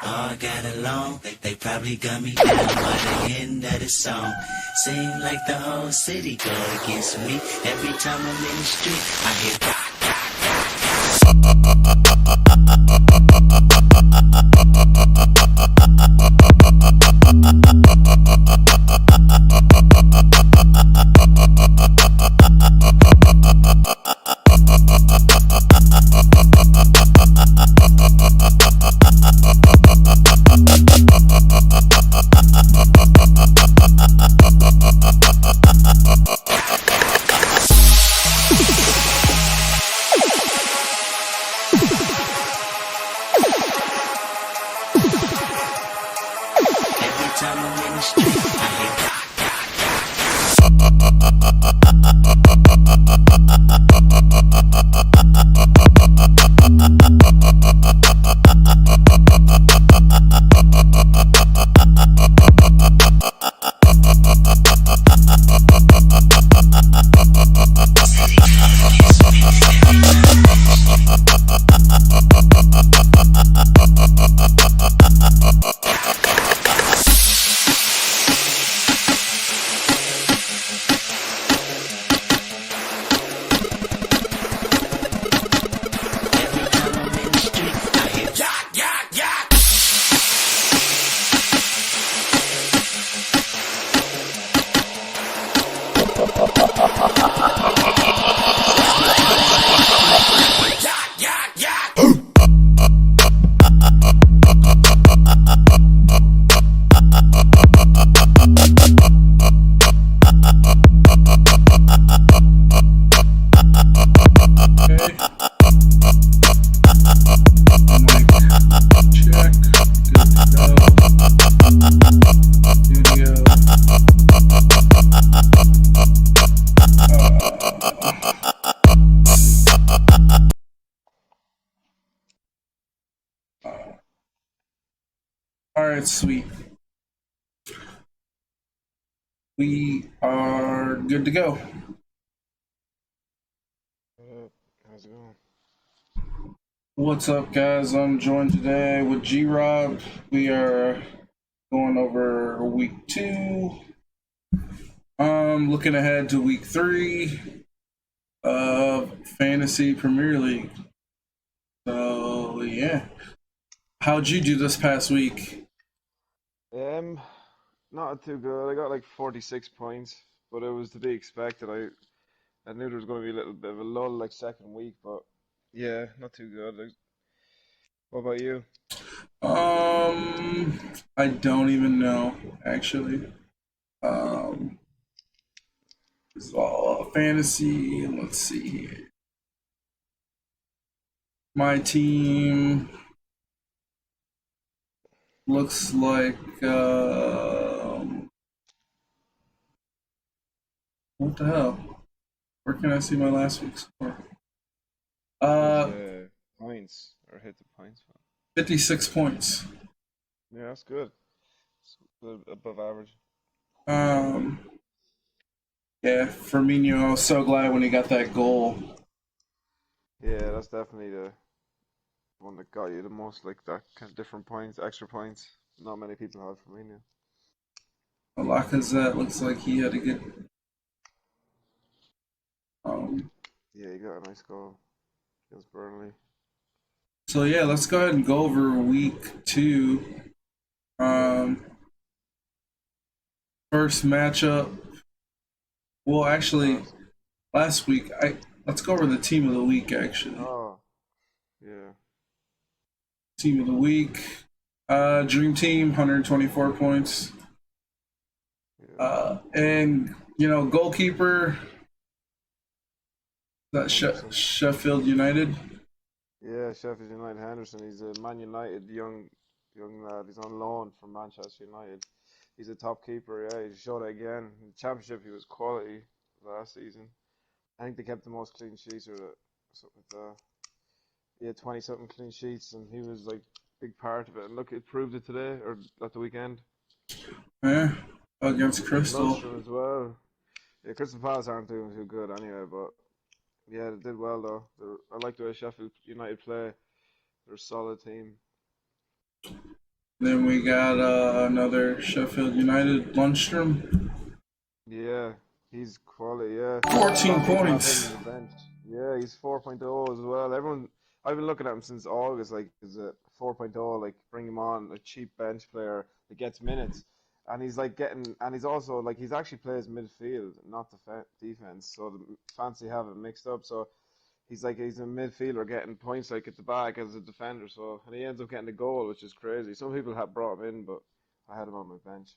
all got along. They probably got me down by the end of the song. Seem like the whole city go against me. Every time I'm in the street, I hear every time I'm in the street, I hear Alright, sweet. We are good to go. How's it going? What's up, guys? I'm joined today with G-Rob. We are going over week 2. Looking ahead to week 3 of Fantasy Premier League. So, yeah. How'd you do this past week? Um, Not too good. I got like 46 points, but it was to be expected. I knew there was going to be a little bit of a lull like second week, but yeah, not too good. What about you? I don't even know, actually. Um, it's all fantasy. Let's see here. My team looks like what the hell? Where can I see my last week's score? Where's Uh, the points or hit the points from? 56 points. Yeah, that's good. It's good above average. Um, yeah, Firmino. I was so glad when he got that goal. Yeah, that's definitely the one that got you the most, like that kind of different points, extra points. Not many people have from Mourinho. Lacazette looks like he had a good. Um, Yeah, he got a nice goal against Burnley. so yeah, let's go ahead and go over week 2. Um, First matchup. Well, actually, Awesome. last week I let's go over the team of the week. Actually, Oh, yeah. team of the week. Dream Team, 124 points. Yeah. And goalkeeper that Henderson. Sheffield United. Yeah, Sheffield United Henderson. He's a Man United young lad. He's on loan from Manchester United. He's a top keeper. Yeah, he showed it again. In the Championship, he was quality last season. I think they kept the most clean sheets or something like that. He had 20 something clean sheets, and he was like big part of it. And look, it proved it today or at the weekend. Yeah, against Crystal. Lundstrom as well. Yeah, Crystal Palace aren't doing too good anyway, but yeah, they did well though. I like the way Sheffield United play. They're a solid team. Then we got another Sheffield United Lundstrom. Yeah, he's quality. Yeah, a 14 lot of people have him points. on the bench. Yeah, he's 4.0 as well. Everyone, I've been looking at him since August. Like, is a 4.0. Like, bring him on, a cheap bench player that gets minutes, and he's like getting, and he's also like he's actually plays midfield, not defense. So the fancy have it mixed up. So he's a midfielder getting points like at the back as a defender. So and he ends up getting a goal, which is crazy. Some people have brought him in, but I had him on my bench.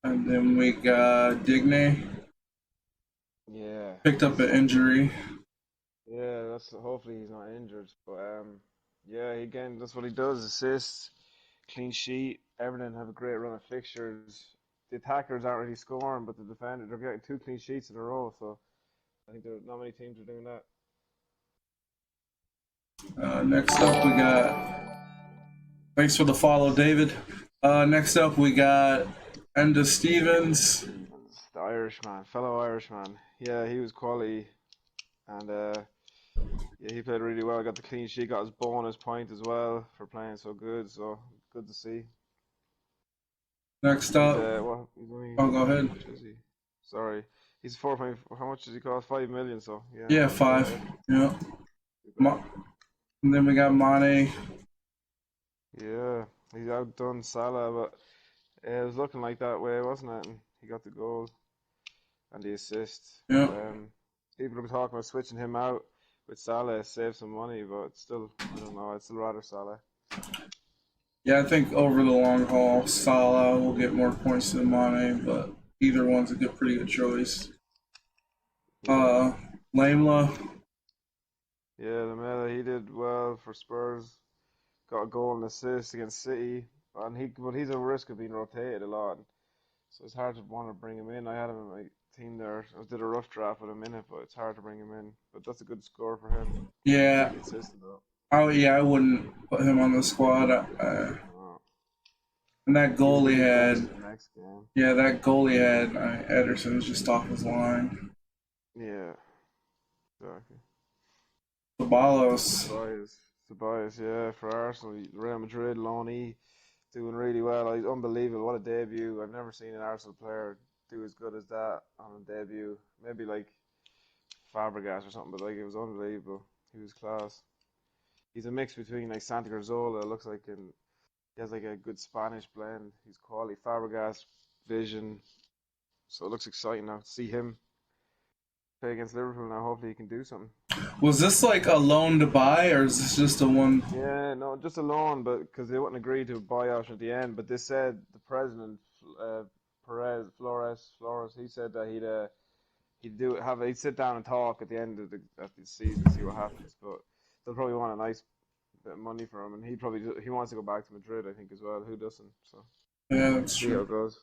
And then we got Digne. Yeah, Picked up he's an injury. yeah. That's hopefully he's not injured, but yeah. Again, that's what he does: assists, clean sheet. Everton have a great run of fixtures. The attackers aren't really scoring, but the defender they're getting 2 clean sheets in a row. So I think there not many teams are doing that. Next up, we got. Thanks for the follow, David. Next up, we got Enda Stevens. The Irishman, fellow Irishman. Yeah, he was quality, and yeah, he played really well. Got the clean sheet, got his bonus point as well for playing so good. So good to see. Next He's up, what? He's only oh, go how ahead. much is he? Sorry, he's 4 point. How much does he cost? 5 million. So yeah, Yeah, I'll go 5. ahead. Yeah. Go ahead. And then we got Mane. Yeah, he's outdone Salah, but it was looking like that way, wasn't it? And he got the goal and the assist. Yeah. People were talking about switching him out with Salah, save some money, but it's still, I don't know. I'd still rather Salah. Yeah, I think over the long haul, Salah will get more points than Mane, but either one's pretty good choice. Yeah, Lamela. yeah. Lamela, he did well for Spurs. Got a goal and assist against City, and but he's at risk of being rotated a lot. So it's hard to want to bring him in. I had him in my team there. I did a rough draft with him in it, but it's hard to bring him in. But that's a good score for him. Yeah. Pretty consistent though. Oh, yeah, I wouldn't put him on the squad. Oh, And that he was goal going he to be benched had, the next game. yeah, that goal he had, Ederson was just off his line. Yeah, exactly. Sabalos. Tobias, yeah, for Arsenal, Real Madrid, loanee, doing really well. He's unbelievable. What a debut. I've never seen an Arsenal player do as good as that on a debut. Maybe like Fabregas or something, but like it was unbelievable. He was class. He's a mix between like Santi Cazorla, looks like, and he has like a good Spanish blend. He's quality. Fabregas, vision. So it looks exciting now to see him play against Liverpool now. Hopefully he can do something. Was this like a loan to buy, or is this just a one? Yeah, no, just a loan, but because they wouldn't agree to a buy option at the end. But they said the president, Flores, he said that he'd sit down and talk at the end of the season, see what happens. But they'll probably want a nice bit of money for him, and he wants to go back to Madrid, I think, as well. Who doesn't? So Yeah, that's see how true. it goes.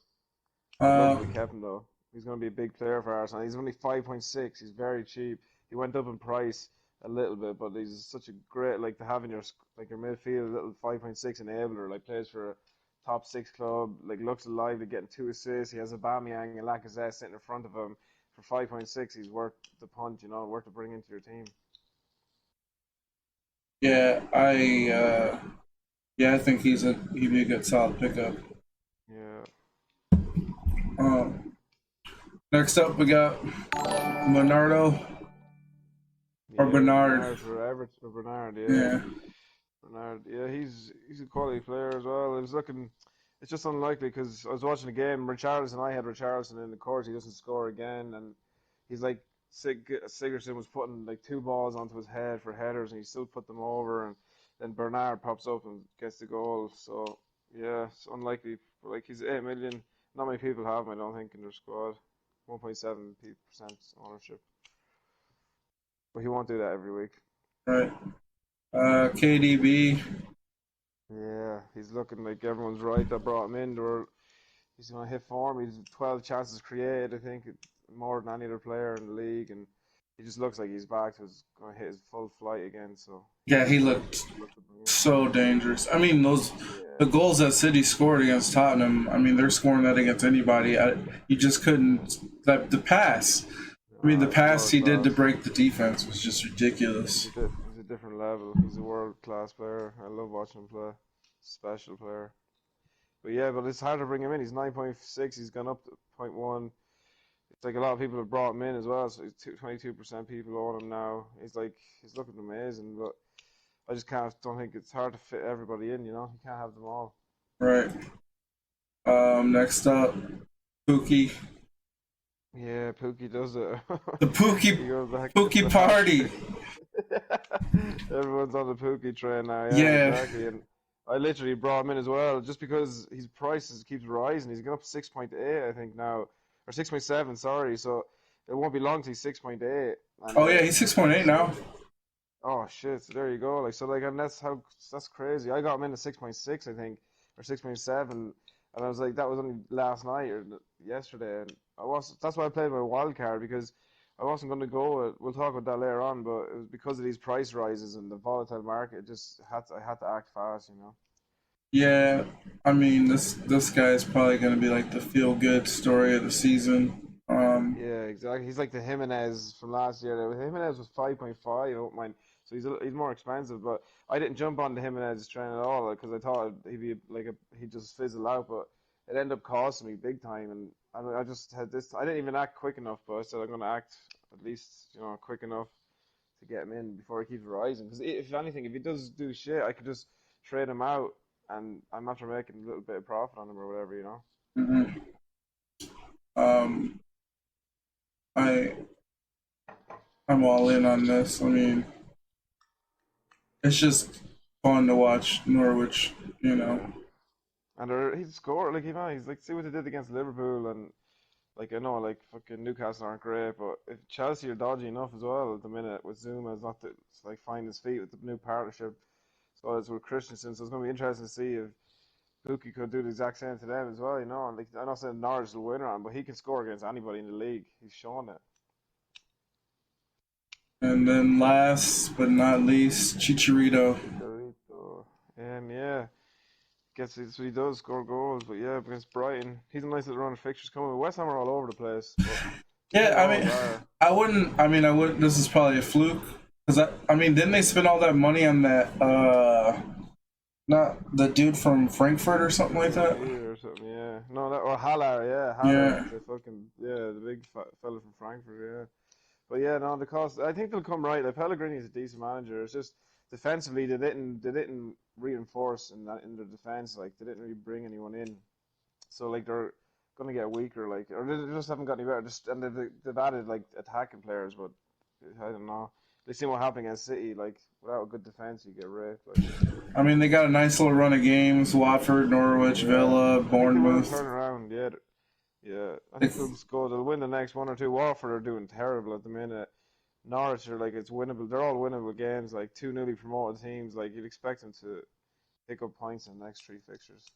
I'd love Uh, if we kept him though. He's going to be a big player for Arsenal. He's only 5.6. He's very cheap. He went up in price a little bit, but he's such a great like to have in your midfield, a little 5.6 enabler. Like plays for a top six club. Like looks alive. They're getting 2 assists. He has Aubameyang and Lacazette sitting in front of him. For 5.6, he's worth the punt. Worth to bring into your team. yeah, yeah, I think he'd be a good solid pickup. Yeah. Next up, we got Bernardo or Yeah, Bernard. for Everton, for Bernard, Yeah, Bernard, yeah, he's a quality player as well. It's just unlikely because I was watching the game. Richarlison, I had Richarlison in the course. He doesn't score again, and he's like Sigurdsson was putting like 2 balls onto his head for headers, and he still put them over. And then Bernard pops up and gets the goal. So yeah, it's unlikely. But like he's 8 million. Not many people have him, I don't think, in their squad. 1.7% ownership, but he won't do that every week. right. KDB. Yeah, he's looking like everyone's right that brought him in. He's going to hit form. He's 12 chances created, I think, more than any other player in the league, and he just looks like he's back to going to hit his full flight again. So Yeah, he looked so dangerous. I mean, the goals that City scored against Tottenham. I mean, they're scoring that against anybody. You just couldn't. The pass. I mean, the pass he did to break the defense was just ridiculous. He's a different level. He's a world class player. I love watching him play. special player. But yeah, but it's hard to bring him in. He's 9.6. He's gone up to point 0.1. It's like a lot of people have brought him in as well. So 22% people own him now. He's looking amazing, but I just don't think it's hard to fit everybody in. You know, you can't have them all. Right. Next up, Pookie. Yeah, Pookie does it. The He goes the Pookie party. Everyone's on the Pookie train now. Yeah, Yeah. exactly. And I literally brought him in as well, just because his price keeps rising. He's going up 6.8, I think now, or 6.7. Sorry. So it won't be long till he's 6.8. And Oh yeah, he's 6.8 now. oh shit! So there you go. And that's crazy. I got him in at 6.6, I think, or 6.7, and I was like, that was only last night or yesterday, and that's why I played my wild card, because I wasn't going to go. We'll talk about that later on, but it was because of these price rises and the volatile market. I had to act fast, you know. Yeah, I mean this guy is probably gonna be like the feel good story of the season. Yeah, exactly. He's like the Jimenez from last year. Jimenez was 5.5. I don't mind. So he's more expensive, but I didn't jump on the Jimenez train at all because I thought he'd just fizzle out, but it ended up costing me big time, and I just had this. I didn't even act quick enough, but I said I'm gonna act at least quick enough to get him in before he keeps rising. Because if anything, if he does do shit, I could just trade him out, and I'm after making a little bit of profit on him or whatever, you know. mhm. um, I I'm all in on this. I mean, it's just fun to watch Norwich. You Yeah. know. And he's scored he's like, see what they did against Liverpool, and like I know like fucking Newcastle aren't great, but if Chelsea are dodgy enough as well at the minute with Zuma's not to like find his feet with the new partnership. So it's with Christensen, so it's gonna be interesting to see if Pukki could do the exact same to them as well. You know, and like I'm not saying Norwich will win on, but he can score against anybody in the league. He's shown it. And then last but not least, Chicharito. Chicharito. Yeah. Guess that's what he does, score goals. But yeah, against Brighton, he's a nice little run of fixtures coming. West Ham are all over the place, but Yeah, they I always mean, are. I wouldn't. I mean, I would. This is probably a fluke because I mean, didn't they spend all that money on that? Not the dude from Frankfurt or something like that. Or something, yeah. No, that or Haller, yeah, Haller, Yeah, the fucking the big fella from Frankfurt, yeah. But yeah, no, the cost. I think they'll come right. Like Pellegrini is a decent manager. It's just defensively they didn't reinforce in their defense. Like they didn't really bring anyone in. So like they're gonna get weaker. Like or they just haven't got any better. Just and they've added like attacking players, but I don't know. They see what happened against City. Like without a good defense, you get raped. Like I mean, they got a nice little run of games: Watford, Norwich, yeah, Villa, I think they will Bournemouth. turn around. Yeah, yeah. I They, think they'll score. They'll win the next one or two. Watford are doing terrible at the minute. Norwich are like it's winnable. They're all winnable games. Like two newly promoted teams. Like you'd expect them to pick up points in the next three fixtures.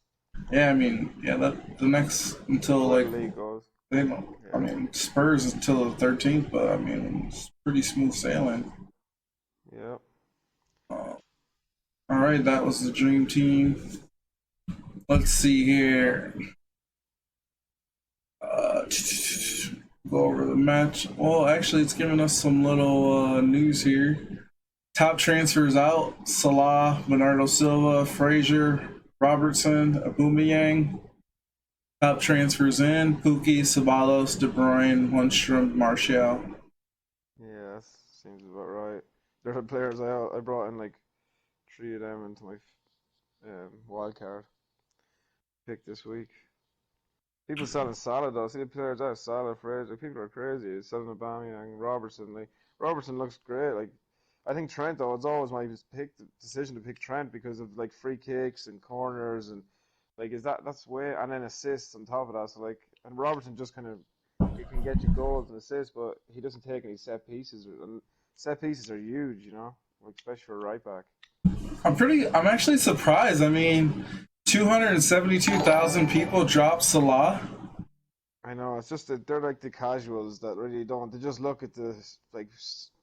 yeah, I mean, yeah, that the next until The way like the league goes. they don't. I Yeah. mean, Spurs until the 13th, but I mean, it's pretty smooth sailing. Yeah. Uh, all right, that was the dream team. Let's see here. Uh, go over the match. Well, actually, it's giving us some little news here. Top transfers out: Salah, Bernardo Silva, Frazier, Robertson, Aubameyang. Top transfers in: Pukki, Ceballos, De Bruyne, Lundstrom, Martial. Yeah. That seems about right. They're the players I brought in like three of them into my wild card pick this week. People selling Salah though. See the players out Salah, Fraser. People are crazy. Selling Aubameyang, Robertson. Like Robertson looks great. Like I think Trent though. It's always my decision to pick Trent because of like free kicks and corners and like that's way and then assists on top of that. So like and Robertson just kind of he can get you goals and assists, but he doesn't take any set pieces. And set pieces are huge, you know, like especially for a right back. I'm actually surprised. I mean, 272,000 people dropped Salah. I know it's just that they're like the casuals that really don't. They just look at the like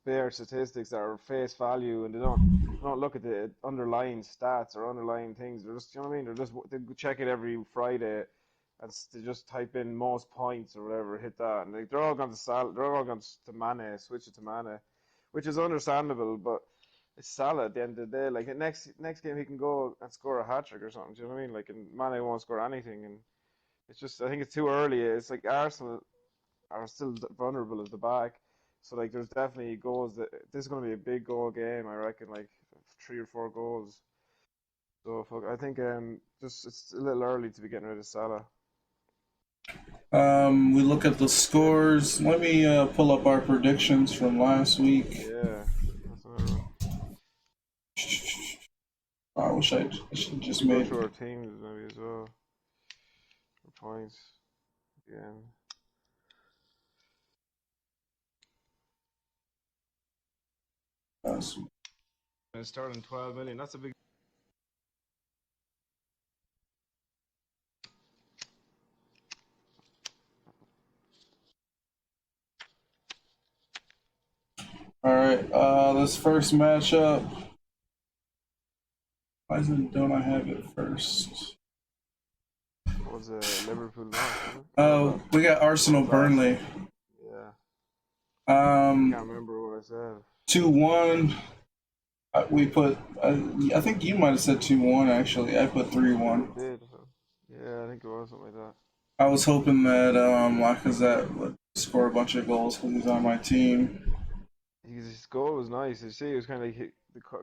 bare statistics that are face value, and they don't look at the underlying stats or underlying things. They're just you know what I mean. They check it every Friday, and they just type in most points or whatever, hit that, and like, they're all gone to Mane, switch it to Mane, which is understandable, but it's Salah at the end of the day. Like the next game he can go and score a hat trick or something. Do you know what I mean? Like and Mane won't score anything, and it's just I think it's too early. It's like Arsenal are still vulnerable at the back, so like there's definitely goals that this is going to be a big goal game. I reckon like 3 or 4 goals. So fuck, I think just it's a little early to be getting rid of Salah. We look at the scores. Let me pull up our predictions from last week. Yeah, that's another one. I wish I should We just could go made. through our teams maybe as well. Our points again. And starting 12 million. That's a big. All right. This first matchup. Why don't I have it first? What was Liverpool North? Was it? Or that? We got That Arsenal was Arsenal. Burnley. Yeah. Um, Can't remember what I said. 2-1. We put. I think you might have said 2-1. Actually, I put 3-1. I did. Yeah, I think it was something like that. I was hoping that Lacazette would score a bunch of goals because he's on my team. His goal was nice. You see, he was kind of like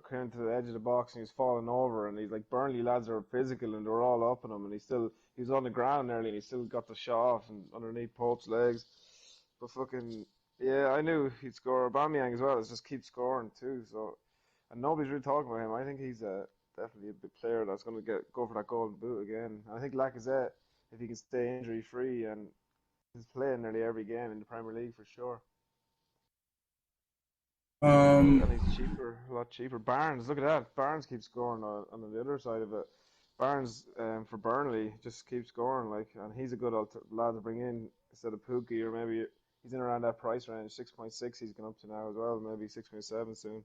came to the edge of the box and he was falling over, and he's like Burnley lads are physical and they're all up on him, and he was on the ground nearly, and he still got the shot off and underneath Pope's legs. But fucking yeah, I knew he'd score. Aubameyang as well. It's just keep scoring too. So and nobody's really talking about him. I think he's definitely a big player that's going to go for that golden boot again. I think Lacazette, if he can stay injury free, and he's playing nearly every game in the Premier League for sure. And he's cheaper, a lot cheaper. Barnes, look at that. Barnes keeps scoring on the other side of it. Barnes for Burnley just keeps scoring like, and he's a good lad to bring in instead of Pookie, or maybe he's in around that price range. 6.6 he's gone up to now as well. Maybe 6.7 soon.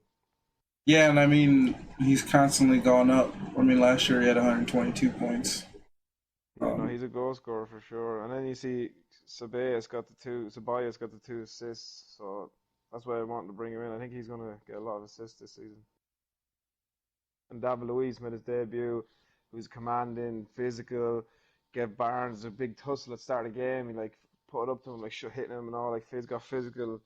Yeah, and I mean he's constantly gone up. I mean last year he had 122 points. Yeah, no, he's a goal scorer for sure. And then you see Sabaya's got the 2 assists, so that's why I wanted to bring him in. I think he's gonna get a lot of assists this season. And David Luiz made his debut. He was commanding, physical. Gave Barnes a big tussle at the start of the game. He like put it up to him, like hitting him and all. Like Fizz got physical.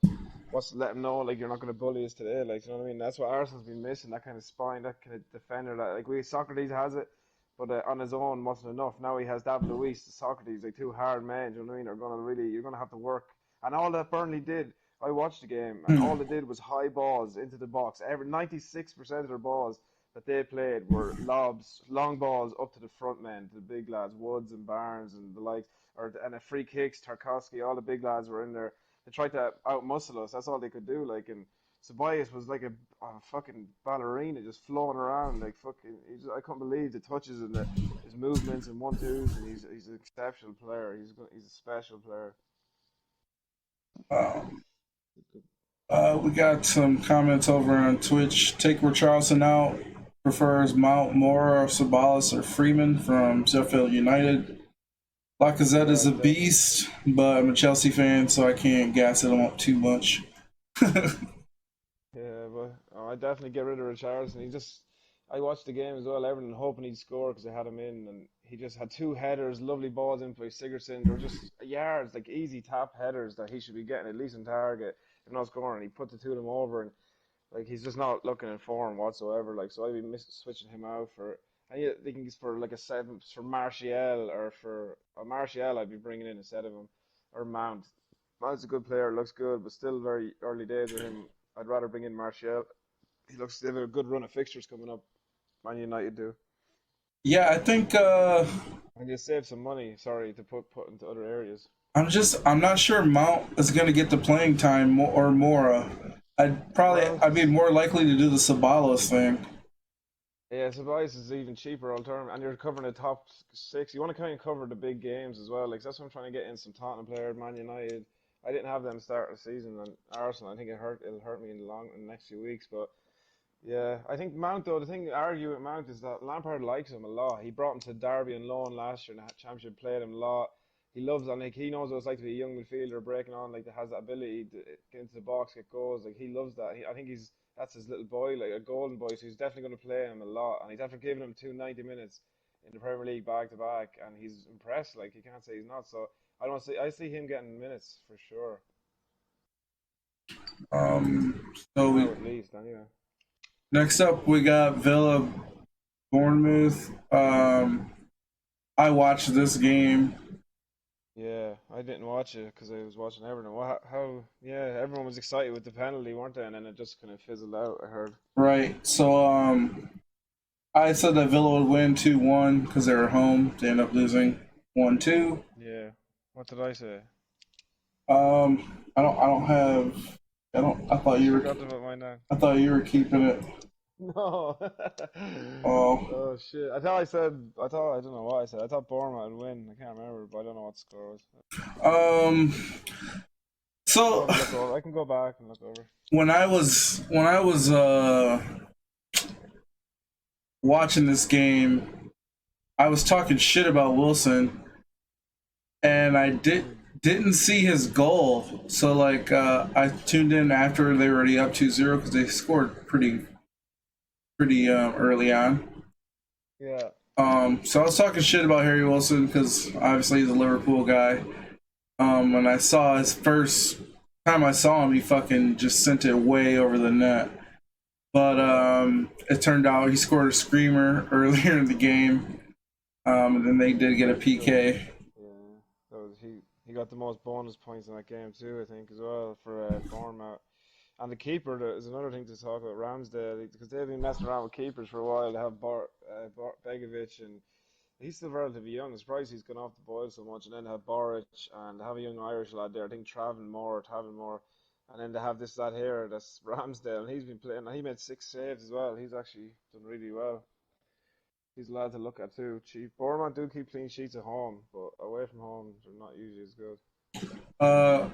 Wants to let him know like you're not going to bully us today. Like you know what I mean? That's what Arsenal's been missing. That kind of spine, that kind of defender. That like Socrates has it, but on his own wasn't enough. Now he has David Luiz, Socrates, like two hard men. You know what I mean? You're gonna have to work. And all that Burnley did, I watched the game, and all they did was high balls into the box. Every 96% of their balls that they played were lobs, long balls up to the front men, to the big lads, Woods and Barnes and the likes, and a free kicks, Tarkovsky, all the big lads were in there. They tried to outmuscle us. That's all they could do. Like, and Ceballos was like a fucking ballerina, just flowing around like fucking. I couldn't believe the touches and his movements and 1-2s, and he's an exceptional player. He's a special player. Um, we got some comments over on Twitch. Take Richarlison out. Prefers Mount, Mora, Sabalas, or Freeman from Sheffield United. Lacazette is a beast, but I'm a Chelsea fan, so I can't gas it up too much. Yeah, but I definitely get rid of Richarlison. I watched the game as well, Everton, hoping he'd score because I had him in, and he just had 2 headers, lovely balls in by Sigurdsson. They were just yards, like easy tap headers that he should be getting at least on target, if not scoring. He put the two of them over, and like he's just not looking in form whatsoever. Like so, I'd be switching him out for. And yeah, they can get for like a 7 for Martial, or for a Martial I'd be bringing in instead of him, or Mount. Mount's a good player, looks good, but still very early days with him. I'd rather bring in Martial. They have a good run of fixtures coming up. Man United do. Yeah, I think And you save some money, sorry, to put into other areas. I'm not sure Mount is going to get the playing time or Mora. Well, I'd be more likely to do the Sabalos thing. yeah, Tobias is even cheaper alternative, and you're covering the top 6. You want to kind of cover the big games as well. Like that's what I'm trying to get in some Tottenham players, Man United. I didn't have them start the season, and Arsenal. I think it'll hurt me in the next few weeks. But yeah, I think Mount though. The thing to argue with Mount is that Lampard likes him a lot. He brought him to Derby and loan last year in the Championship, played him a lot. He loves, and like he knows what it's like to be a young midfielder breaking on, like that has that ability to get into the box, get goals. Like he loves that. I think he's that's his little boy, like a golden boy. So he's definitely going to play him a lot, and he's after giving him 2 90 minutes in the Premier League back to back, and he's impressed. Like you can't say he's not. So I see him getting minutes for sure. So we Now at least, anyway. next up we got Villa Bournemouth. I watched this game. Yeah, I didn't watch it because I was watching Everton. How? Yeah, everyone was excited with the penalty, weren't they? And then it just kind of fizzled out. I heard. Right. So I said that Villa would win 2-1 because they were home. They end up losing 1-2. Yeah. What did I say? I don't have. I thought you were. Forgot about mine now. I thought you were keeping it. No. Oh. Oh shit! I thought I said. I don't know what I said. I thought Bournemouth would win. I can't remember, but I don't know what the score was. Um. So I can go back and look over. when I was watching this game, I was talking shit about Wilson, and I didn't see his goal. So like I tuned in after they were already up 2-0 because they scored pretty early on. Yeah. So I was talking shit about Harry Wilson because obviously he's a Liverpool guy. When I saw his first time I saw him, he fucking just sent it way over the net. But it turned out he scored a screamer earlier in the game. And then they did get a PK. Yeah. That was he got the most bonus points in that game too, I think, as well for Bournemouth. And the keeper is another thing to talk about, Ramsdale, because they've been messing around with keepers for a while. They have Begovic, and he's still relatively young. I'm surprised he's gone off the boil so much. And then they have Boric, and they have a young Irish lad there, I think Tavermore. And then they have this lad here, that's Ramsdale, and he's been playing, and he made 6 saves as well. He's actually done really well. He's a lad to look at too. Cheap. Bournemouth do keep clean sheets at home, but away from home, they're not usually as good. Uh,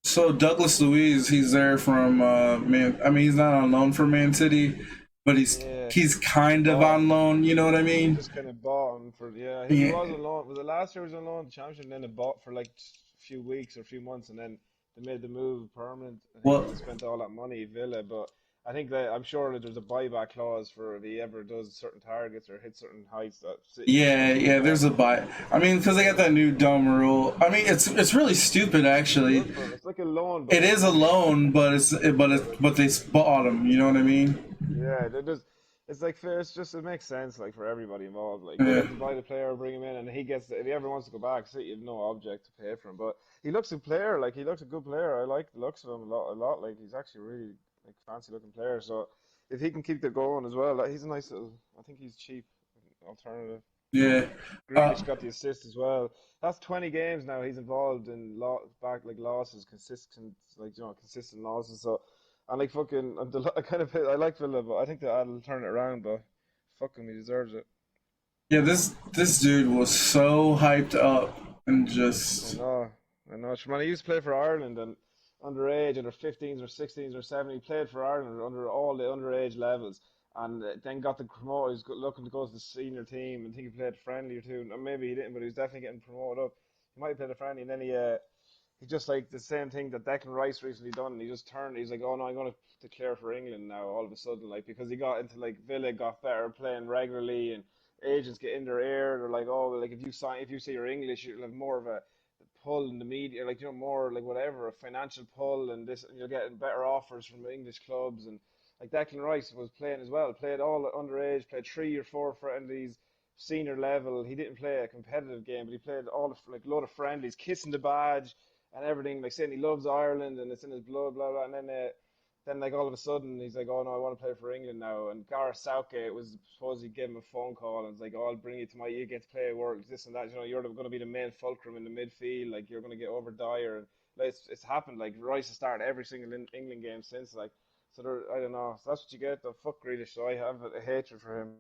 so Douglas Luiz, he's there from Man. I mean, he's not on loan for Man City, but Yeah. he's kind of on loan. You know what I mean? Just kind of bought him for he was on loan. Was it last year he was on loan the championship, and then they bought for like a few weeks or a few months, and then they made the move permanent. I think Well, they spent all that money, Villa, but I think that I'm sure that there's a buyback clause for if he ever does certain targets or hits certain heights that City yeah. There's a buy. I mean, because they got that new dumb rule. I mean, it's really stupid actually. It's like a loan. But It is a loan, but they bought him. You know what I mean? yeah, it does. It's like fair. It's just it makes sense like for everybody involved. Like Yeah. they have to buy the player, bring him in, and he gets. If he ever wants to go back, City have no object to pay for him. But he looks a player. Like he looks a good player. I like the looks of him a lot. Like he's actually really like fancy looking player. So if he can keep it going as well, like, he's a nice little. I think he's cheap alternative. Yeah. Grealish got the assist as well. That's 20 games now. He's involved in losses, consistent losses. So, and like fucking, I kind of I like Villa, but I think that I'll turn it around. But fuck him, he deserves it. Yeah. This dude was so hyped up and I just. know, I know. Man, he used to play for Ireland and underage, under 15s or 16s or 17. He played for Ireland under all the underage levels, and then got the promoted. He was looking to go to the senior team, and I think he played friendly or two. Maybe he didn't, but he was definitely getting promoted up. He might have played a friendly, and then he just like the same thing that Declan Rice recently done. And he just turned. He's like, oh no, I'm going to declare for England now. All of a sudden, like because he got into like Villa got better playing regularly, and agents get in their ear. They're like, oh, like if you say you're English, you'll have more of a pull in the media, like more like whatever, a financial pull, and this, and you're getting better offers from English clubs. And like Declan Rice was playing as well, played all underage, played 3 or 4 friendlies, senior level. He didn't play a competitive game, but he played all of like a load of friendlies, kissing the badge and everything, like saying he loves Ireland and it's in his blood, blah blah. And then like all of a sudden he's like, oh no, I want to play for England now. And Gareth Southgate was supposed to give him a phone call and it's like, oh, I'll bring you to you get to play work, this and that. You know, you're going to be the main fulcrum in the midfield. Like you're going to get over Dyer, and like, it's happened. Like Rice has started every single England game since. Like so, I don't know. So that's what you get. The fuck Grealish. So I have a hatred for him.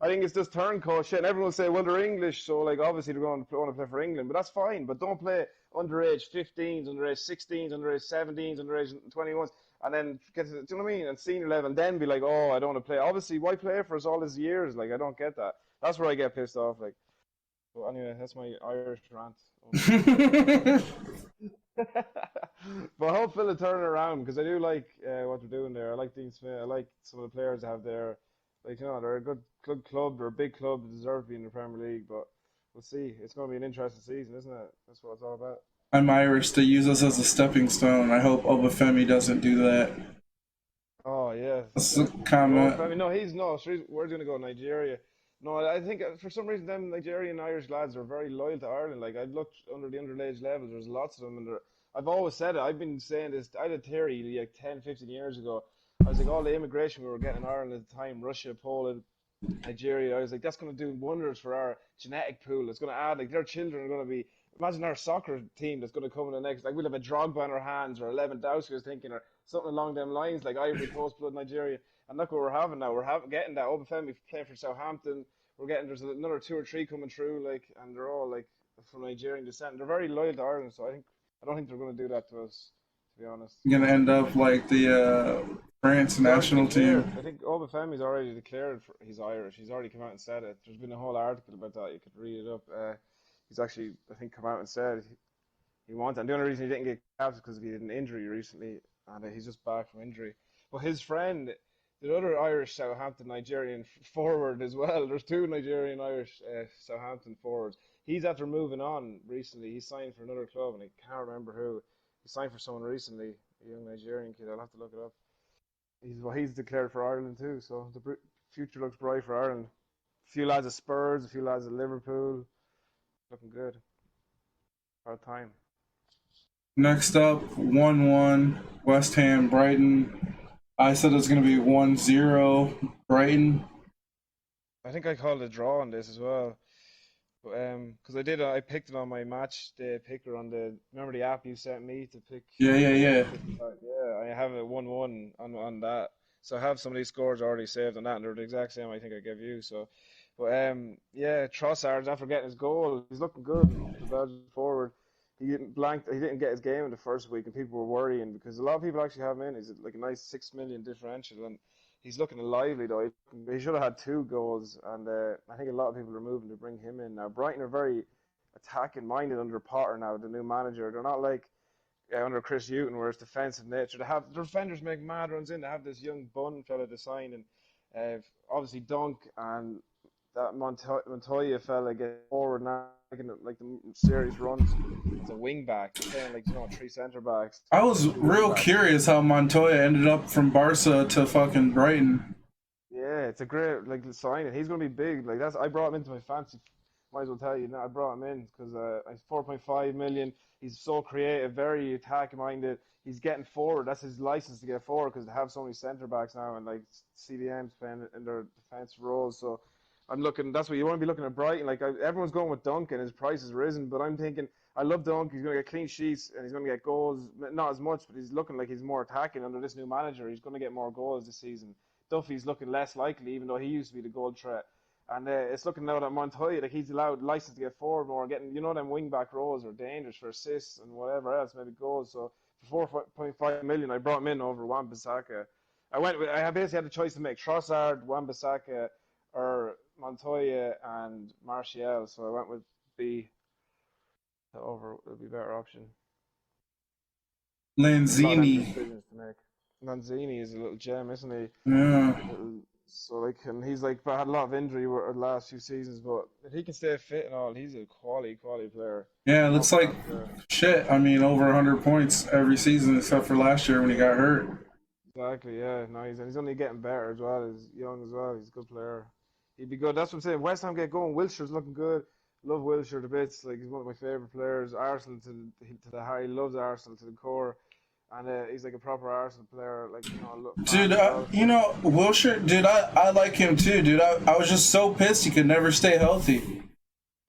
I think it's just turncoat shit. And everyone will say, well, they're English, so like obviously they're going to want to play for England, but that's fine. But don't play underage 15s, underage 16s, underage 17s, underage 21s, and then get to, do you know what I mean? And senior level, and then be like, oh, I don't want to play. Obviously, why play for us all these years? Like, I don't get that. That's where I get pissed off. Like, but anyway, that's my Irish rant. But hopefully it'll turn it around because I do like what they're doing there. I like Dean Smith. I like some of the players they have there. Like they're a good club. They're a big club. They deserve to be in the Premier League. But we'll see. It's going to be an interesting season, isn't it? That's what it's all about. I'm Irish. They use us as a stepping stone. I hope Obafemi doesn't do that. Oh yeah, That's a oh, comment. I mean, no, he's no. We're going to go Nigeria. No, I think for some reason them Nigerian Irish lads are very loyal to Ireland. Like I've looked under the underage levels. There's lots of them, and I've always said it. I've been saying this. I had a theory like 10, 15 years ago. I was like, all the immigration we were getting in Ireland at the time, Russia, Poland, Nigeria. I was like, that's going to do wonders for our genetic pool. It's going to add like their children are going to be. Imagine our soccer team that's going to come in the next. Like we'll have a Drogba in our hands or 11 Dowski was thinking or something along them lines, like Ivory Coast, blood Nigeria. And look what we're having now. Getting that Obafemi playing for Southampton. We're getting there's another two or three coming through, like, and they're all like from Nigerian descent. They're very loyal to Ireland, so I don't think they're going to do that to us, to be honest. Gonna end up like the France He's already national declared. team. I think Obafemi's already declared he's Irish. He's already come out and said it. There's been a whole article about that. You could read it up. He's actually, I think, come out and said he wants. And the only reason he didn't get capped is because he had an injury recently, and he's just back from injury. But his friend, the other Irish Southampton Nigerian forward as well. There's two Nigerian Irish Southampton forwards. He's after moving on recently. He signed for another club, and I can't remember who. He signed for someone recently, a young Nigerian kid. I'll have to look it up. He's declared for Ireland too, so the future looks bright for Ireland. A few lads of Spurs, a few lads of Liverpool, looking good. About time. Next up, 1-1, West Ham, Brighton. I said it's going to be 1-0, Brighton. I think I called a draw on this as well. Because I picked it on my match day picker on the, remember the app you sent me to pick Yeah, yeah, goals yeah. at 55? Yeah, I have it 1-1 on that. So I have some of these scores already saved on that, and they're the exact same I think I gave you. So, but yeah, Trossard's after getting his goal, he's looking good. The Belgian forward, he didn't blanked. He didn't get his game in the first week, and people were worrying because a lot of people actually have him in. He's like a nice 6 million differential, and he's looking lively though. He should have had two goals, and I think a lot of people are moving to bring him in now. Brighton are very attacking minded under Potter now, the new manager. They're not like under Chris Hughton, where it's defensive nature. They have their defenders make mad runs in. They have this young Bun fella to sign, and obviously Dunk and that Montoya fella get forward now, making like the serious runs as a wing back, playing like three centre backs, I was two wing real backs. curious how Montoya ended up from Barca to fucking Brighton. Yeah, it's a great like signing. He's going to be big. Like that's I brought him into my fancy. Might as well tell you, I brought him in because 4.5 million. He's so creative, very attack minded. He's getting forward. That's his license to get forward because they have so many centre backs now and like CDMs playing in their defensive roles. So I'm looking. That's what you want to be looking at Brighton. Like everyone's going with Dunk and his price has risen, but I'm thinking I love Dunk. He's going to get clean sheets and he's going to get goals. Not as much, but he's looking like he's more attacking under this new manager. He's going to get more goals this season. Duffy's looking less likely, even though he used to be the goal threat. And it's looking now that Montoya, like he's allowed license to get forward more, getting them wing back roles are dangerous for assists and whatever else, maybe goals. So for 4.5 million, I brought him in over Wan-Bissaka. I basically had the choice to make Trossard, Wan-Bissaka, or Montoya and Martial. So I went with B. The over would be a better option. There's a lot of Lanzini. decisions to make. Lanzini is a little gem, isn't he? Yeah. So like, and he's like had a lot of injury the last few seasons, but if he can stay fit and all, he's a quality player. Yeah, it Top looks like class player. shit. I mean, over 100 points every season except for last year when he got hurt. Exactly, yeah. No, he's only getting better as well. He's young as well. He's a good player. He'd be good. That's what I'm saying. West Ham get going. Wilshire's looking good. Love Wilshere to bits. Like he's one of my favorite players. Arsenal to the heart. He loves Arsenal to the core. And he's like a proper Arsenal player, like Dude, as well. Wilshire, dude, I like him too, dude. I was just so pissed he could never stay healthy.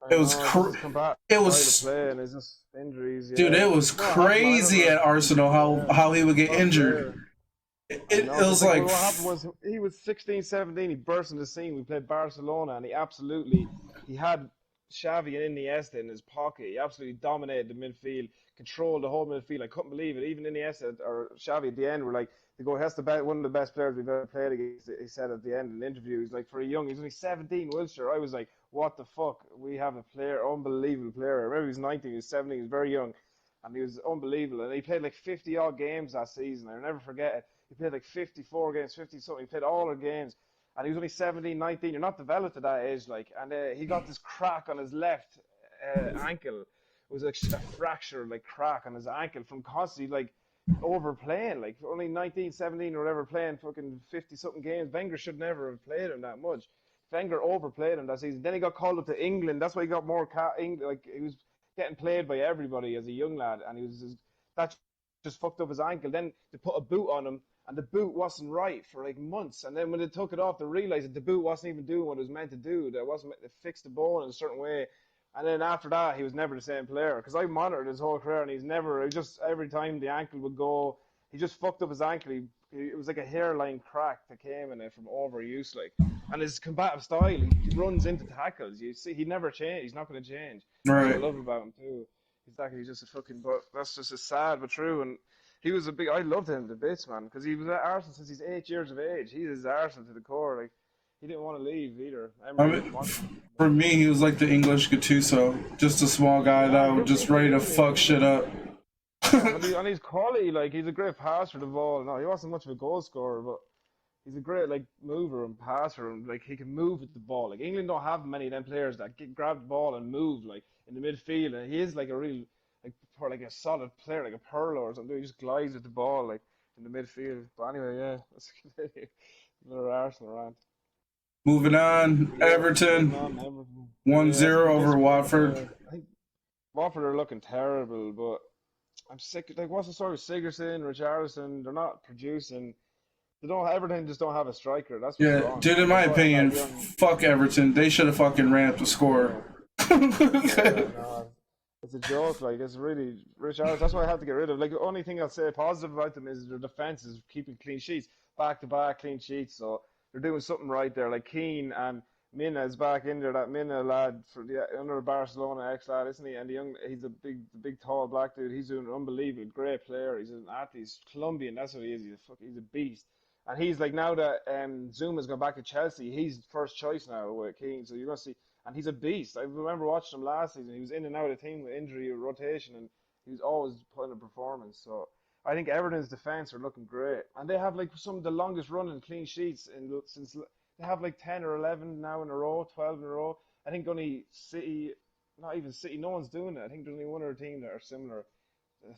I It was know, it's just combat it style was to play, and it's just injuries. dude, Yeah, it was no, it happened. I crazy remember. at Arsenal Yeah, how he would get top injured. player. I It know, because was like like, what happened was he was 16, 17. He burst into the scene. We played Barcelona, and he had Xavi and Iniesta in his pocket. He absolutely dominated the midfield, controlled the whole midfield. I couldn't believe it. Even Iniesta or Xavi at the end were like, they go, that's one of the best players we've ever played against. He said at the end in the interview, he's like, he's only 17, Wilshere. I was like, what the fuck? We have a player, unbelievable player. I remember he was 19, he was 17, he was very young. and he was unbelievable. And he played like 50 odd games that season. I'll never forget it. He played like 54 games, 50 something. He played all the games, and he was only 17, 19. You're not developed at that age, like. And he got this crack on his left ankle. It was a fracture, like crack on his ankle from constantly like overplaying, like only 19, 17 or whatever, playing fucking 50 something games. Wenger should never have played him that much. Wenger overplayed him that season. Then he got called up to England. That's why he got more like he was getting played by everybody as a young lad, and that just fucked up his ankle. Then they put a boot on him, and the boot wasn't right for like months. And then when they took it off, they realized that the boot wasn't even doing what it was meant to do. That wasn't meant to fix the bone in a certain way. And then after that, he was never the same player. Because I monitored his whole career, and every time the ankle would go, he just fucked up his ankle. It was like a hairline crack that came in it from overuse, like. And his combative style, he runs into tackles. You see, he never changed. He's not going to change. Right. That's what I love about him too. He's just a fucking. But that's just sad but true. And he was I loved him to bits, man, because he was at Arsenal since he's 8 years of age. He is Arsenal to the core, like. He didn't want to leave either. For me, he was like the English Gattuso, just a small guy that was just ready to fuck shit up. And he's quality, like he's a great passer the ball. No, he wasn't much of a goal scorer, but he's a great like mover and passer, and like he can move with the ball. Like England don't have many of them players that grab the ball and move like in the midfield, and he is like a real like a solid player, like a Pirlo or something. He just glides with the ball like in the midfield. But anyway, yeah, that's another Arsenal rant. Moving on, Everton 1-0 over Watford. I think Watford are looking terrible, but I'm sick. Like, what's the story with Sigurdsson, Richarlison? They're not producing. Everton just don't have a striker. That's what's wrong. Dude, in my opinion, fuck Everton. They should have fucking ran up the score. It's a joke. Like, it's really Richarlison. That's why I have to get rid of. Like, the only thing I'll say positive about them is their defense is keeping clean sheets, back-to-back clean sheets. So they're doing something right there. Like Keane and Mina is back in there. That Mina lad for the under Barcelona ex-lad, isn't he? And he's a big tall black dude. He's doing an unbelievable, great player. He's an athlete. He's Colombian. That's what he is. He's a beast. And he's like, now that Zuma's gone back to Chelsea, he's first choice now with Keane. So you're gonna see, and he's a beast. I remember watching him last season. He was in and out of the team with injury or rotation, and he was always putting a performance. So I think Everton's defense are looking great, and they have like some of the longest running clean sheets since they have like 10 or 11 now in a row, 12 in a row. I think only City, not even City, no one's doing it. I think there's only one other team that are similar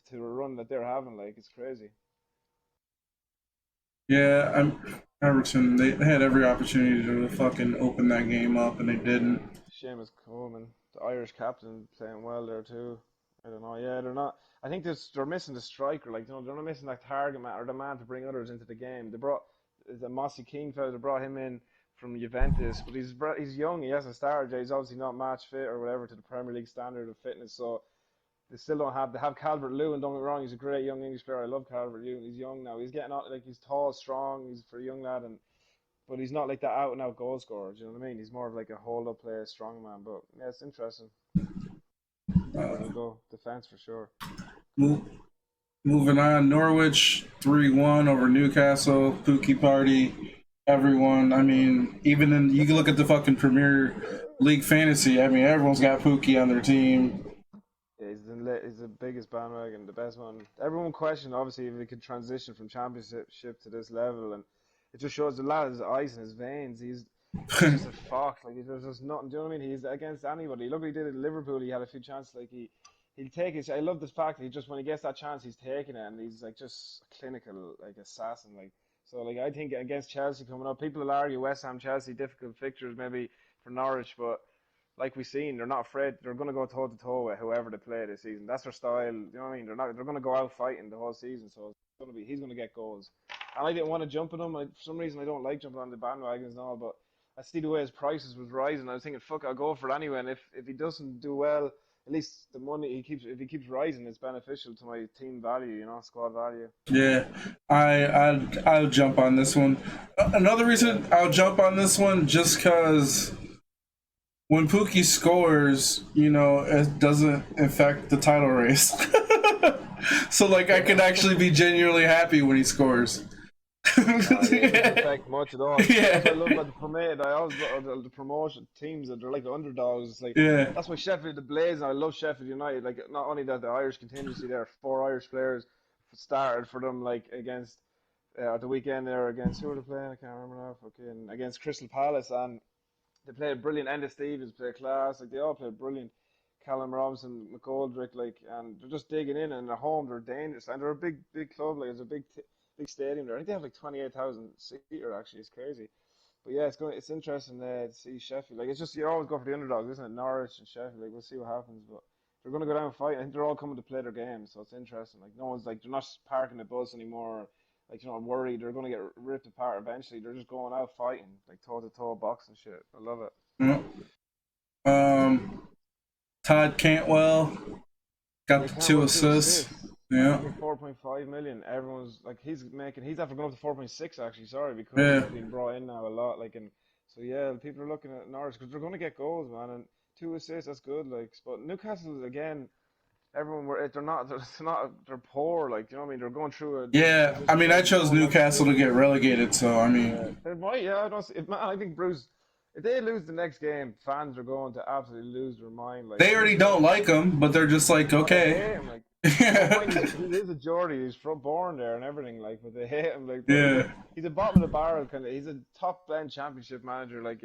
to the run that they're having. Like, it's crazy. Yeah, Everton. They had every opportunity to fucking open that game up, and they didn't. Seamus Coleman, the Irish captain, playing well there too. I don't know. Yeah, they're not. I think they're missing the striker. Like, they're not missing that target man or the man to bring others into the game. They brought the Mossy King fellow. They brought him in from Juventus, but he's young. He hasn't started. He's obviously not match fit or whatever to the Premier League standard of fitness. So they still don't have. They have Calvert-Lewin. Don't get me wrong. He's a great young English player. I love Calvert-Lewin. He's young now. He's getting out. Like, he's tall, strong. He's for a young lad, but he's not like that out and out goal scorer. Do you know what I mean? He's more of like a hold up player, strong man. But yeah, it's interesting. Go defense for sure. Moving on, Norwich 3-1 over Newcastle. Pookie party, everyone. I mean, even you can look at the fucking Premier League fantasy. I mean, everyone's got Pookie on their team. Yeah, he's the biggest bandwagon, the best one. Everyone questioned obviously if he could transition from Championship to this level, and it just shows the lad has ice in his veins. He's just a fox. Like, there's just nothing. Do you know what I mean? He's against anybody. Look what he did at Liverpool. He had a few chances. Like, he'll take it. I love this fact that when he gets that chance, he's taking it, and he's like just a clinical like assassin. Like, so like I think against Chelsea coming up, people will argue West Ham, Chelsea, difficult fixtures maybe for Norwich, but like we've seen, they're not afraid. They're going to go toe to toe with whoever they play this season. That's their style. You know what I mean? They're going to go out fighting the whole season. So he's going to get goals. And I didn't want to jump on him. For some reason, I don't like jumping on the bandwagons and all, but I see the way his prices was rising. I was thinking, fuck, I'll go for it anyway. And if he doesn't do well, at least the money if he keeps rising, it's beneficial to my team value, squad value. Yeah, I'll jump on this one. Another reason I'll jump on this one just because when Pookie scores, it doesn't affect the title race. So like I could actually be genuinely happy when he scores. Yeah, it doesn't affect much at all. Yeah. That's what I love about the promoted. I always love the promotion teams that they're like the underdogs. It's like Yeah. that's why Sheffield the Blaze. And I love Sheffield United. Like not only that, the Irish contingency there, 4 Irish players started for them. Like against at the weekend there against who were they playing? I can't remember now. Fucking against Crystal Palace, and they played brilliant. Enda Stevens played class. Like they all played brilliant. Callum Robinson, McGoldrick, like, and they're just digging in, and they're home. They're dangerous, and they're a big club. Like, it's a big stadium there. I think they have like 28,000 seater. Actually, it's crazy. But yeah, it's interesting to see Sheffield. Like, it's just you always go for the underdogs, isn't it? Norwich and Sheffield. Like, we'll see what happens, but they're going to go down and fight. I think they're all coming to play their games, so it's interesting. Like, no one's like they're not parking the bus anymore. Like, worried they're going to get ripped apart eventually. They're just going out fighting, like toe to toe boxing shit. I love it. Yeah. Todd Cantwell got the 2 assists. Yeah. 4.5 million. Everyone's like he's after going up to 4.6 actually. Sorry, because he's been brought in now a lot. Like, and so yeah, people are looking at Norwich because they're going to get goals, man. And 2 assists, that's good. Like, but Newcastle again. They're poor. Like, you know what I mean? They're going through a. Yeah, I mean, I chose Newcastle to get relegated, so I mean. They might. Yeah, I don't. Man, I think Bruce. If they lose the next game, fans are going to absolutely lose their mind. Like, they already don't like him, but they're just like, okay. They hate him, like, he is a Geordie. He's born there and everything. Like, but they hate him. Like, yeah. He's a bottom of the barrel kind of. He's a top end championship manager. Like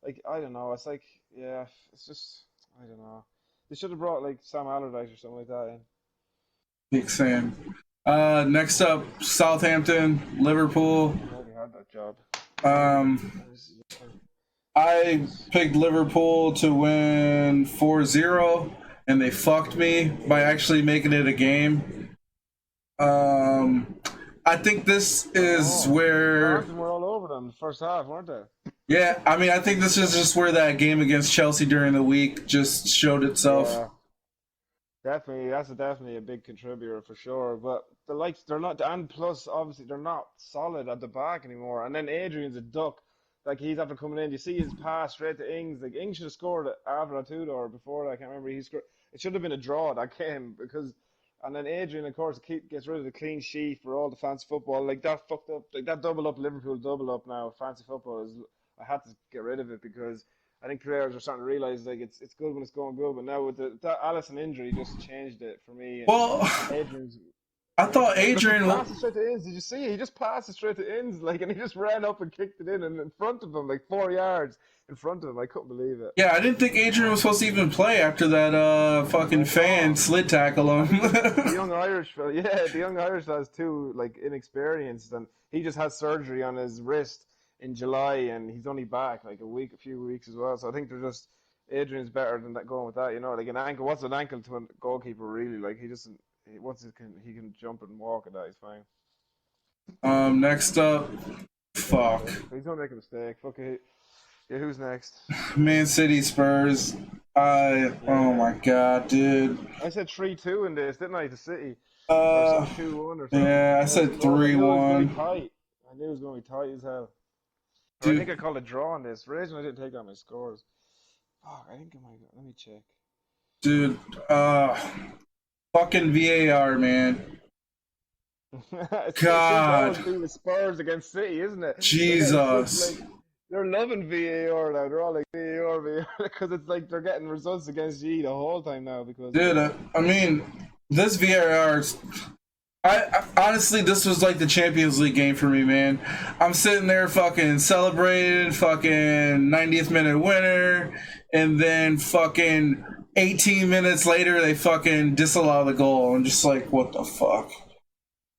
I don't know. It's like, yeah, it's just I don't know. They should have brought like Sam Allardyce or something like that in. Big Sam. Next up, Southampton, Liverpool. I already had that job. I picked Liverpool to win 4-0, and they fucked me by actually making it a game. I think this is where... We're all over them the first half, weren't they? Yeah, I mean, I think this is just where that game against Chelsea during the week just showed itself. Yeah. Definitely, that's definitely a big contributor for sure. But the likes, they're not, and plus, obviously, they're not solid at the back anymore. And then Adrian's a duck. Like, he's after coming in. You see his pass straight to Ings. Like, Ings should have scored after that too, or before that. I can't remember. He scored. It should have been a draw that game because. And then Adrian, of course, gets rid of the clean sheet for all the fancy football. Like, that fucked up. Like, that double up, Liverpool double up now. Fancy football is. I had to get rid of it because I think players are starting to realize like it's good when it's going good, but now with that Alisson injury just changed it for me. And well, Adrian's. I thought Adrian was straight to Inns. Did you see? He just passed it straight to Inns, like, and he just ran up and kicked it in front of him, like 4 yards in front of him. I couldn't believe it. Yeah, I didn't think Adrian was supposed to even play after that fucking fan slid tackle him. The young Irish fella, yeah, the young Irish has too like inexperienced, and he just had surgery on his wrist in July, and he's only back like a few weeks as well. So I think they're just Adrian's better than that going with that. You know, like an ankle. What's an ankle to a goalkeeper really? Like he doesn't. Once he can jump and walk at that, he's fine. Next up, fuck. He's gonna make a mistake. Fuck it. Yeah, who's next? Man City Spurs. Oh my god, dude. I said 3-2 in this, didn't I? To City. 2-1 or something. Yeah, I said 3-1. I knew it was gonna be tight as hell. I think I called a draw on this. Reason I didn't take out my scores. Fuck, I think I might. Let me check. Dude, fucking VAR, man. God. It's the Spurs against City, isn't it? Jesus. They're loving VAR now. They're all like VAR, because it's like they're getting results against G the whole time now. Because dude, I mean, this VAR. I honestly, this was like the Champions League game for me, man. I'm sitting there fucking celebrating, fucking 90th minute winner, and then fucking 18 minutes later they fucking disallow the goal. I'm just like, what the fuck?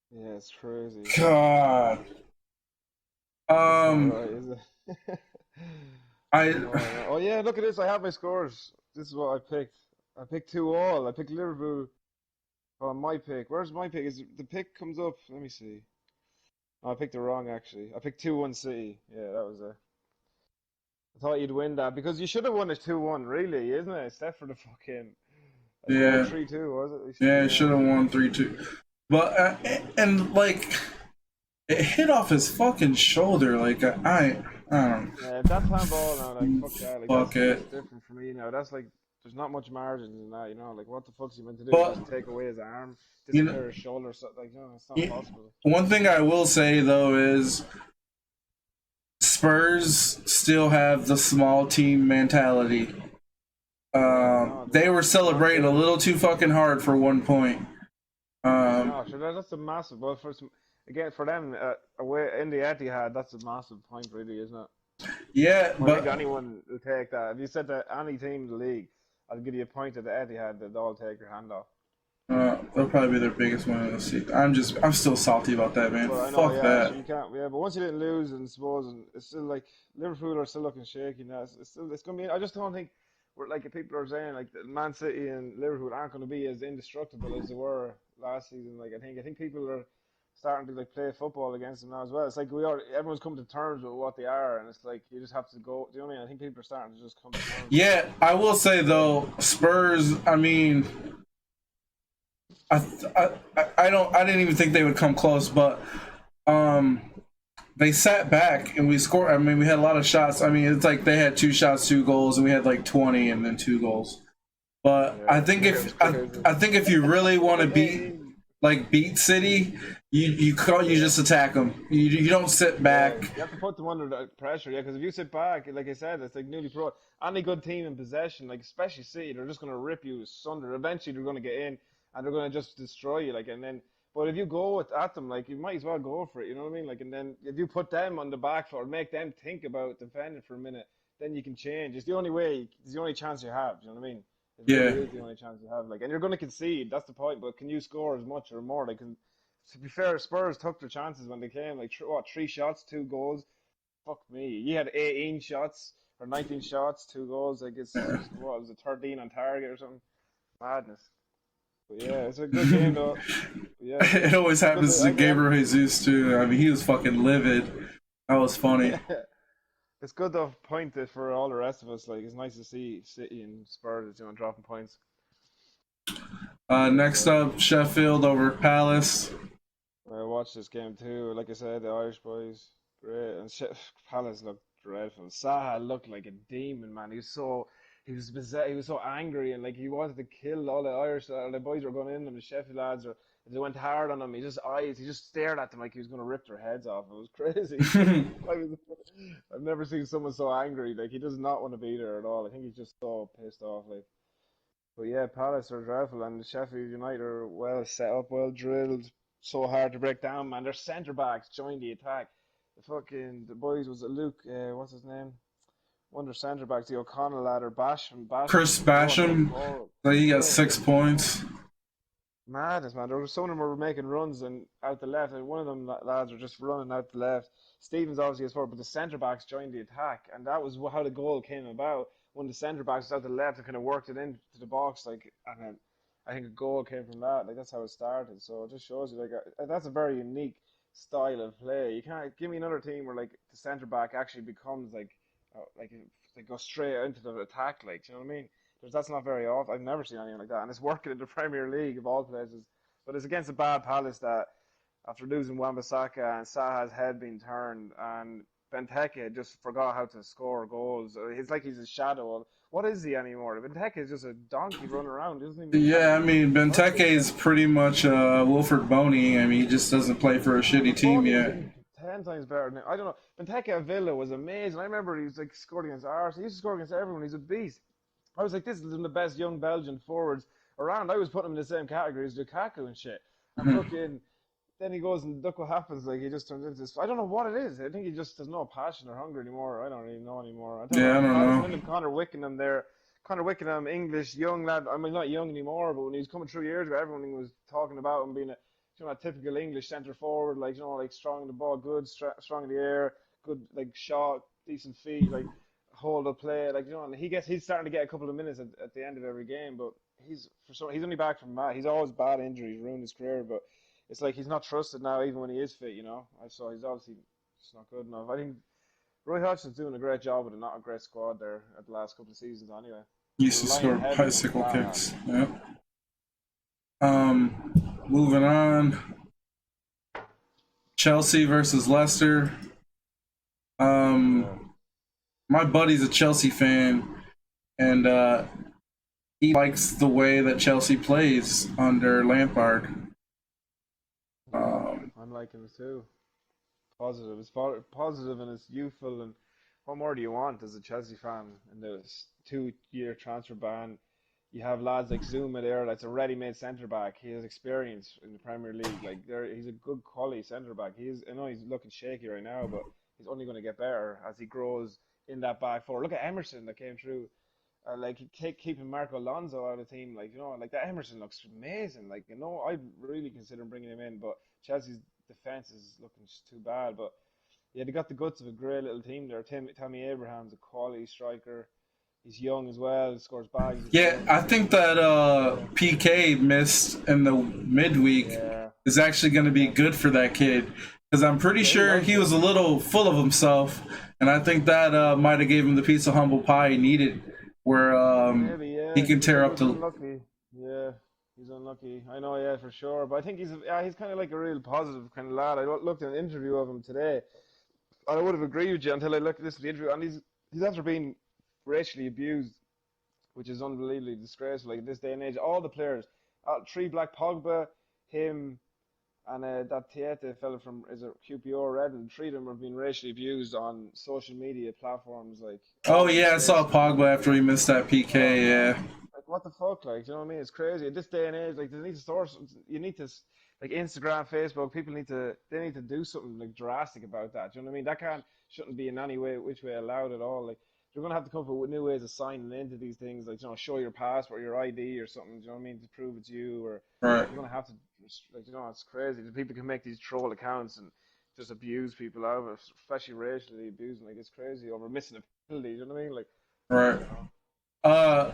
Yeah, it's crazy. God. Oh yeah, look at this. I have my scores. This is what I picked. I picked 2-2. I picked Liverpool. Oh, my pick. Where's my pick? Is the pick comes up? Let me see. Oh, I picked it wrong actually. I picked 2-1 City. Yeah, that was it. I thought you'd win that because you should have won it 2-1, really, isn't it? Except for the fucking 3-2, was it? Yeah, it should have won 3-2. But and like it hit off his fucking shoulder. Like I don't. Yeah, that's handball now. Like fuck that. Like, fuck that's it. different for me now. That's like there's not much margins in that, you know. Like, what the fuck's he meant to do? But Just take away his arm, you know, disappear his shoulder? So, like, you know, it's not possible. one thing I will say though is Spurs still have the small team mentality. Yeah, no, They were it's not celebrating a good. little too fucking hard for 1 point. I Um, know. Sure, that's a massive. Well, for some, again, for them, away in the Etihad, that's a massive point, really, isn't it? yeah, I think but anyone will take that. If you said to any team in the league, I'll give you a point at the Etihad, they'll all take your hand off. they'll probably be their biggest win of the season. I'm still salty about that, man. But I know, Fuck yeah, so that. you can't, yeah. But once you didn't lose, and suppose, and it's still like Liverpool are still looking shaky now. It's gonna be. I just don't think we're like people are saying like that Man City and Liverpool aren't going to be as indestructible as they were last season. Like I think people are starting to like play football against them now as well. It's like everyone's come to terms with what they are, and it's like you just have to go. Do you know what I mean? I think people are starting to just come to terms with Yeah, I will say play. though, Spurs. I mean, I didn't even think they would come close, but um, they sat back and we scored. I mean, we had a lot of shots. I mean, it's like they had 2 shots, 2 goals, and we had like 20 and then 2 goals. But Yeah, it was crazy. I think if you really It was want to like 18. beat City, you just attack them. You don't sit Yeah, back. you have to put them under the pressure. Yeah, because if you sit back, like I said, it's like newly pro. Any good team in possession, like especially City, they're just going to rip you asunder. Eventually, they're going to get in and they're going to just destroy you. Like, and then, but if you go at them, like you might as well go for it. You know what I mean? Like, and then if you put them on the back foot, or make them think about defending for a minute, then you can change. It's the only way. It's the only chance you have. You know what I mean? It really Yeah, is the only chance you have. Like, and you're going to concede. That's the point. But can you score as much or more? Like, to be fair, Spurs took their chances when they came. Like, 3 shots, 2 goals. Fuck me. You had 18 shots or 19 shots, 2 goals. Like, it's yeah. what was it, 13 on target or something? Madness. But yeah, it's a good game though. But yeah, It always it's good happens to. to I mean, Gabriel Jesus too. I mean, he was fucking livid. That was funny. it's good to point it for all the rest of us. Like, it's nice to see City and Spurs, dropping points. Next Yeah. up, Sheffield over Palace. I watched this game too. Like I said, the Irish boys, great. And Palace looked dreadful. Saha looked like a demon, man. He was so angry, and like he wanted to kill all the Irish. The boys were going in, and the Sheffield lads, or they went hard on him. He just stared at them like he was going to rip their heads off. It was crazy. I was, I've never seen someone so angry. Like he does not want to be there at all. I think he's just so pissed off. Like. But yeah, Palace are dreadful, and Sheffield United are well set up, well drilled, so hard to break down, man. Their centre backs joined the attack. The boys, was it Luke? What's his name? One of their centre backs, the O'Connell lad, or Basham. Chris They were going Basham, forward. he got Yeah, 6 points. madness, man. There was some of them were making runs and out the left, and one of them lads were just running out the left. Stevens obviously is forward, but the centre backs joined the attack, and that was how the goal came about. When the centre backs was out the left and kind of worked it into the box, like, and then I think a goal came from that. Like that's how it started. So it just shows you, like, that's a very unique style of play. You can't give me another team where like the centre back actually becomes like they go straight into the attack. Like, do you know what I mean? That's not very often. I've never seen anything like that, and it's working in the Premier League of all places. But it's against a bad Palace that, after losing Wan-Bissaka and Saha's head being turned, and Benteke just forgot how to score goals. It's like he's a shadow. What is he anymore? Benteke is just a donkey running around. He doesn't even Yeah, I actually mean, work Benteke it. is pretty much Wilfred Boney. I mean, he just doesn't play for a shitty team Boney's yet. been 10 times better than him. I don't know. Benteke at Villa was amazing. I remember he was like scored against Arsenal. He used to score against everyone. He's a beast. I was like, this is one of the best young Belgian forwards around. I was putting him in the same category as Lukaku and shit. And fucking, then he goes and look what happens. Like he just turns into this. I don't know what it is. I think he just has no passion or hunger anymore. I don't really know anymore. I don't Yeah, know. I don't Palace know. and then Connor Wickham there. Connor Wickham, English young lad. I mean, not young anymore, but when he was coming through years ago, everyone was talking about him being a typical English centre forward, like like strong in the ball, good, strong in the air, good like shot, decent feet, like hold up play, like and he's starting to get a couple of minutes at the end of every game, but he's only back from that. He's always bad injuries, ruined his career, but it's like he's not trusted now, even when he is fit. So he's obviously just not good enough. I think Roy Hodgson's doing a great job with not a great squad there at the last couple of seasons anyway. He They're used to relying score heavily on bicycle Zaha. kicks. Yeah. Moving on. Chelsea versus Leicester. Yeah. My buddy's a Chelsea fan, and he likes the way that Chelsea plays under Lampard. Yeah, I'm liking it too. Positive. It's positive and it's youthful. And what more do you want as a Chelsea fan in this 2 year transfer ban? You have lads like Zuma there, that's a ready-made centre back. He has experience in the Premier League. Like he's a good quality centre back. I know he's looking shaky right now, but he's only going to get better as he grows in that back four. Look at Emerson that came through. Like keeping Marco Alonso out of the team, like like that Emerson looks amazing. Like I'd really consider bringing him in, but Chelsea's defense is looking just too bad. But yeah, they got the guts of a great little team there. Tammy Abraham's a quality striker. He's young as well. Scores bags. Yeah, I think that PK missed in the midweek Yeah. is actually going to be good for that kid because I'm pretty sure he was a little full of himself, and I think that might have gave him the piece of humble pie he needed, where Maybe, yeah. he can tear up the. Unlucky. Yeah, he's unlucky. I know, yeah, for sure. But I think he's kind of like a real positive kind of lad. I looked at an interview of him today, and I would have agreed with you until I looked at this interview, and he's after being racially abused, which is unbelievably disgraceful. Like at this day and age, all the players, three black Pogba, him, and that Tiete fella from is it QPR Redden, three of them have been racially abused on social media platforms. Like, Oh yeah, I saw Pogba after he missed that PK. Yeah. like what the fuck, like, you know what I mean? It's crazy at this day and age. Like, they need to source. You need to, like, Instagram, Facebook. People need to. They need to do something like drastic about that. Do you know what I mean? That shouldn't be in any way, which way allowed at all. Like, you're gonna have to come up with new ways of signing into these things. Like, show your passport, your ID, or something. Do you know what I mean? To prove it's you, or Right. you're gonna have to. Like, it's crazy. People can make these troll accounts and just abuse people out of it, especially racially abusing. Like, it's crazy over missing a penalty. You know what I mean? Like, Right. Uh,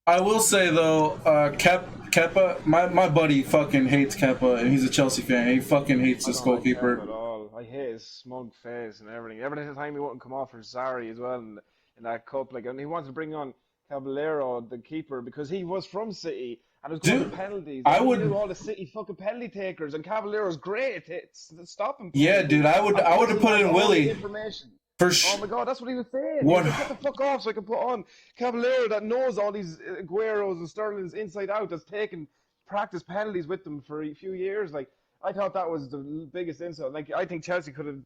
I will say though, Kepa, my buddy fucking hates Kepa, and he's a Chelsea fan. He fucking hates I this don't like him goalkeeper. at all. I hate his smug face and everything. Every time he wouldn't come off for Zari as well in that cup, like, and he wanted to bring on Caballero, the keeper, because he was from City and was going to Dude, penalties. I And he would. knew all the City fucking penalty takers, and Caballero's great at stopping Yeah, penalties. dude, I would. And I would plus, have he put has in all the Willie information. for Oh my God, that's what he was saying. He one. was like, "Get the fuck off!" So I can put on Caballero that knows all these Agueros and Sterling's inside out. That's taken practice penalties with them for a few years. Like, I thought that was the biggest insult. Like, I think Chelsea could have,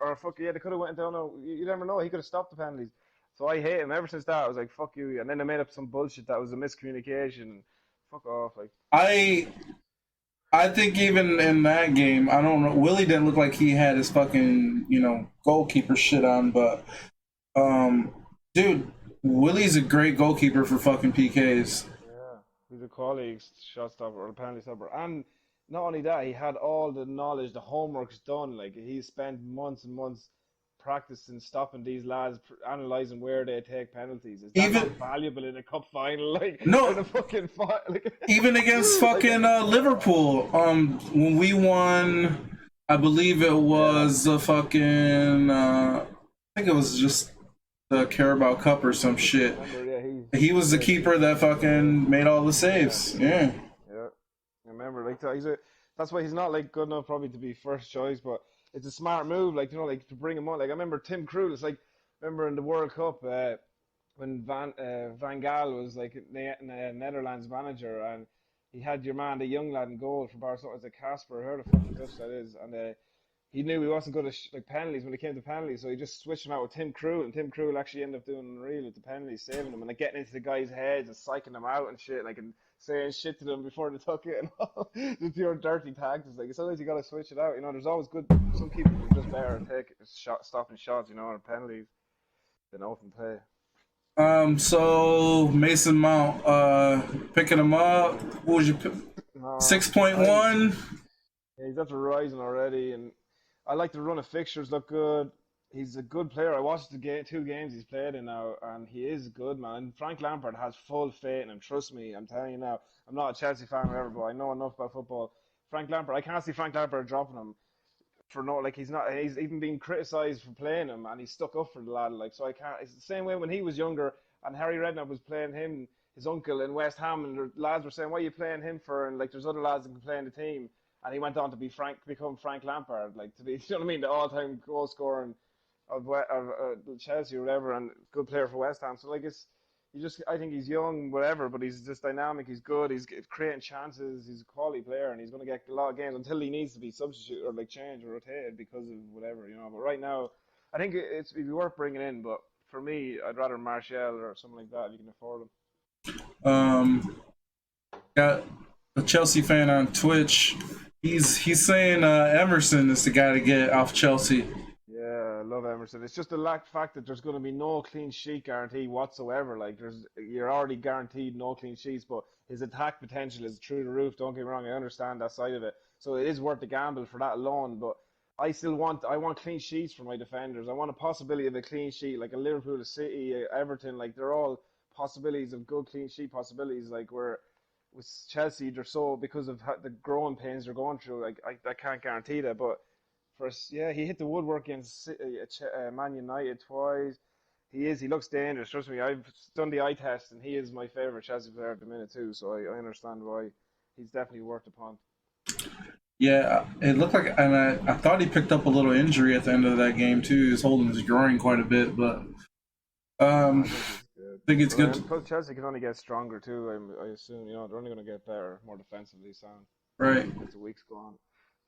or fuck yeah, they could have went down. No, you never know. He could have stopped the penalties. So I hate him ever since that. I was like, "Fuck you!" And then they made up some bullshit that was a miscommunication. Fuck off, like. I I think even in that game, I don't know. Willie didn't look like he had his fucking goalkeeper shit on, but um, dude, Willie's a great goalkeeper for fucking PKs. Yeah, he's a quality shot stopper or a penalty stopper, and not only that, he had all the knowledge, the homework's done. Like, he spent months and months practicing stopping these lads, analyzing where they take penalties. Is that Even not valuable in a cup final? Like, no, in a fucking final, like, even against like, fucking Liverpool, when we won, I believe it yeah, was the fucking I think it was just the Carabao Cup or some I shit. remember. Yeah, He was the great. keeper that fucking made all the Yeah, saves. Yeah. yeah. I remember, like, that's why he's not like good enough probably to be first choice, but it's a smart move, like, like, to bring him on. Like, I remember Tim Krul. It's like, remember in the World Cup when Van Gaal was like Netherlands manager, and he had your man, the young lad in goal for Barcelona. It's a Casper, how the fucking Dutch that is, and he knew he wasn't good at like penalties when it came to penalties, so he just switched him out with Tim Krul, and Tim Krul actually ended up doing real with the penalties, saving them, and like getting into the guys' heads and psyching them out and shit, like, and saying shit to them before they took it and all. The pure dirty tactics. Like, sometimes you gotta switch it out. There's always good. Some keepers are just better at stopping shots, or penalties than open play. So Mason Mount, picking him up. What was your No, six point I one? Yeah, he's after rising already, and I like the run of fixtures. Look good. He's a good player. I watched the two games he's played in now, and he is good, man. And Frank Lampard has full faith in him. Trust me, I'm telling you now. I'm not a Chelsea fan or whatever, but I know enough about football. Frank Lampard, I can't see Frank Lampard dropping him for no, like, he's not. He's even been criticised for playing him, and he's stuck up for the lad. Like, so I can't. It's the same way when he was younger, and Harry Redknapp was playing him, his uncle in West Ham, and the lads were saying, "Why are you playing him for?" And like, there's other lads that can play in the team, and he went on to become Frank Lampard, like, to be, you know what I mean, the all-time goal scorer of Chelsea or whatever, and good player for West Ham. So, like, I think he's young, whatever, but he's just dynamic. He's good. He's creating chances. He's a quality player, and he's going to get a lot of games until he needs to be substituted or like changed or rotated because of whatever, you know. But right now, I think it'd be worth bringing in. But for me, I'd rather Martial or something like that if you can afford him. Got a Chelsea fan on Twitch. He's saying Emerson is the guy to get off Chelsea. Yeah, I love Emerson. It's just the fact that there's going to be no clean sheet guarantee whatsoever. Like you're already guaranteed no clean sheets, but his attack potential is through the roof. Don't get me wrong, I understand that side of it. So it is worth the gamble for that alone. But I want clean sheets for my defenders. I want a possibility of a clean sheet, like a Liverpool, a City, a Everton. Like they're all possibilities of good clean sheet possibilities. Like where with Chelsea, they're so because of the growing pains they're going through. Like I can't guarantee that, but. First, yeah, he hit the woodwork against Man United twice. He looks dangerous. Trust me, I've done the eye test, and he is my favourite Chelsea player at the minute too. So I understand why he's definitely worth the punt. Yeah, it looked like, and I thought he picked up a little injury at the end of that game too. He was holding his groin quite a bit, but I think it's good. Because Chelsea can only get stronger too. I assume they're only going to get better, more defensively sound. Right. As the weeks go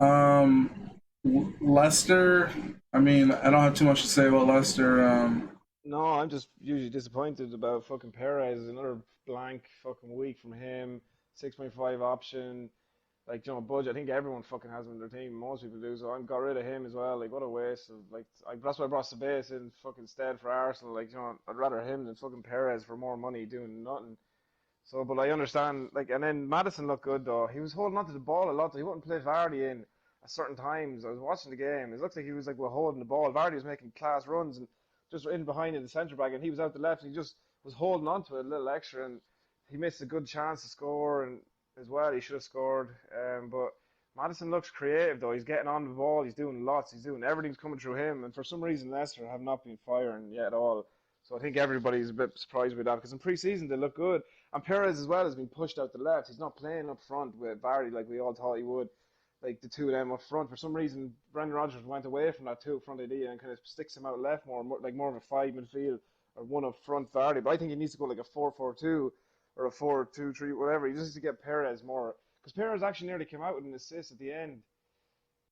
on. Leicester. I mean, I don't have too much to say about Leicester. No, I'm just usually disappointed about fucking Perez. Another blank fucking week from him. 6.5 option. Like, budget. I think everyone fucking has him in their team. Most people do. So I got rid of him as well. Like, what a waste. That's why I brought Sabes in fucking stead for Arsenal. Like, I'd rather him than fucking Perez for more money doing nothing. So, but I understand. Like, and then Madison looked good though. He was holding onto the ball a lot. He wouldn't play Vardy in at certain times. I was watching the game. It looked like he was holding the ball. Vardy was making class runs and just in behind in the centre back, and he was out the left. And he just was holding on to it a little extra, and he missed a good chance to score. And as well, he should have scored. But Madison looks creative though. He's getting on the ball. He's doing lots. He's doing everything's coming through him. And for some reason, Leicester have not been firing yet at all. So I think everybody's a bit surprised with that because in pre-season they look good. And Perez as well has been pushed out the left. He's not playing up front with Vardy like we all thought he would. Like the two of them up front. For some reason, Brendan Rodgers went away from that two up front idea and kind of sticks him out left more of a five midfield or one up front Vardy. But I think he needs to go like a 4-4-2 or a 4-2-3, whatever. He just needs to get Perez more. Because Perez actually nearly came out with an assist at the end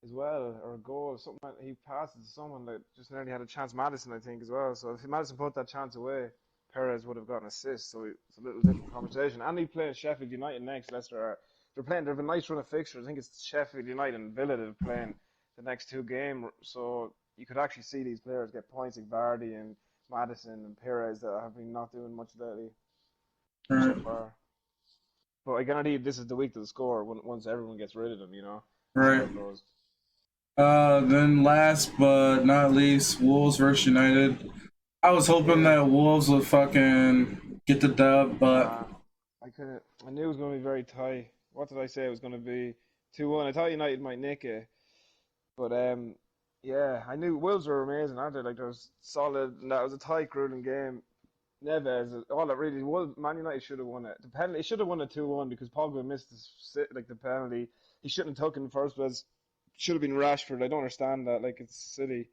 as well, or a goal, something like he passed it to someone that just nearly had a chance. Madison, I think, as well. So if Madison put that chance away, Perez would have got an assist. So it's a little different conversation. And he plays Sheffield United next. Leicester are they have a nice run of fixtures. I think it's Sheffield United and Villa that are playing the next two games. So you could actually see these players get points like Vardy and Madison and Perez that have been not doing much lately so far. But I guarantee this is the week to score once everyone gets rid of them, Right. Then last but not least, Wolves versus United. I was hoping that Wolves would fucking get the dub, but I knew it was going to be very tight. What did I say it was going to be? 2-1. I thought United might nick it, but yeah, I knew Wolves were amazing, aren't they? Like there was solid, and that was a tight, grueling game. Neves, all that really. Man United should have won it. The penalty, should have won it 2-1 because Pogba missed the penalty. He shouldn't have taken in the first place. Should have been Rashford. I don't understand that. Like it's City.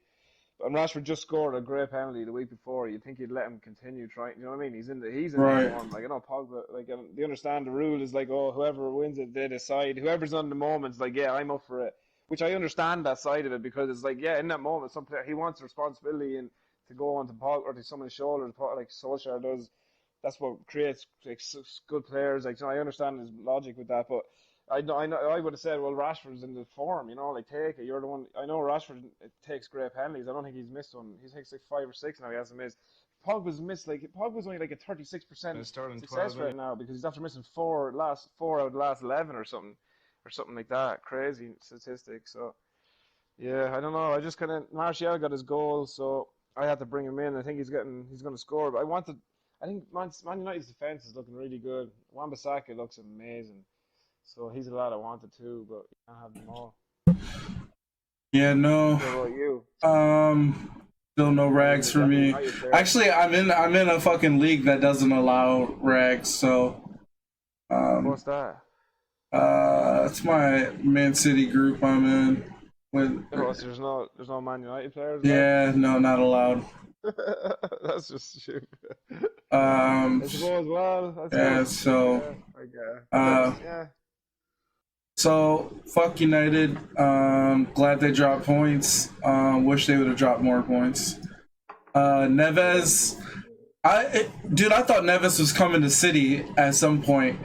And Rashford just scored a great penalty the week before. You'd think he'd let him continue trying. You know what I mean? He's in right. the form. Like I know Pogba. Like they understand the rule is like, oh, whoever wins it, they decide. Whoever's on the moment is like, yeah, I'm up for it. Which I understand that side of it because it's like, yeah, in that moment, some player he wants responsibility and to go onto Pogba or to someone's shoulders, like Solskjaer does. That's what creates like good players. Like I understand his logic with that, but. I know. I would have said, well, Rashford's in the form, like take it. You're the one. I know Rashford takes great penalties. I don't think he's missed one. He takes like 5 or 6 now. He hasn't missed. Pogba's missed Pogba's only like a 36% success rate now because he's after missing 4 out of the last 11 or something like that. Crazy statistic. So yeah, I don't know. I just kind of Martial got his goal, so I had to bring him in. I think he's going to score. But I think Man United's defense is looking really good. Wan-Bissaka looks amazing. So he's a lad I wanted too, but you can't have them all. Yeah, no. What about you? Still no rags for me. Actually, I'm in a fucking league that doesn't allow rags, so What's that? It's my Man City group I'm in. So there's no Man United players? Yeah, no, not allowed. That's just stupid. Um, I suppose. Well, I yeah, suppose. so, Yeah, I guess. But uh, that's yeah. so fuck United. Glad they dropped points. Wish they would have dropped more points. Yeah, Neves, dude, I thought Neves was coming to City at some point,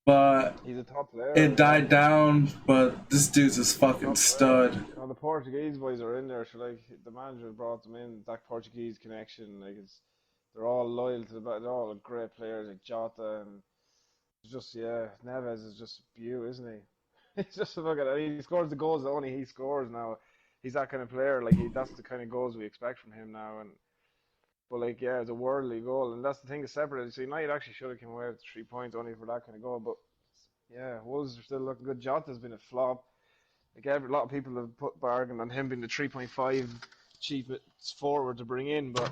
but he's a top player. it Yeah, died down. But this dude's a he's a fucking top player. stud. No, the Portuguese boys are in there. So like the manager brought them in. That Portuguese connection, like they're all loyal to they're all great players like Jota and it's just yeah. Neves is just beaut, isn't he? He's just a fucking. I mean, he scores the goals that only he scores now. He's that kind of player. Like that's the kind of goals we expect from him now. And but like yeah, it's a worldly goal, and that's the thing that separated. So United actually should have come away with 3 points only for that kind of goal. But yeah, Wolves are still looking good. Jota's been a flop. Like a lot of people have put bargain on him being the 3.5 cheapest forward to bring in, but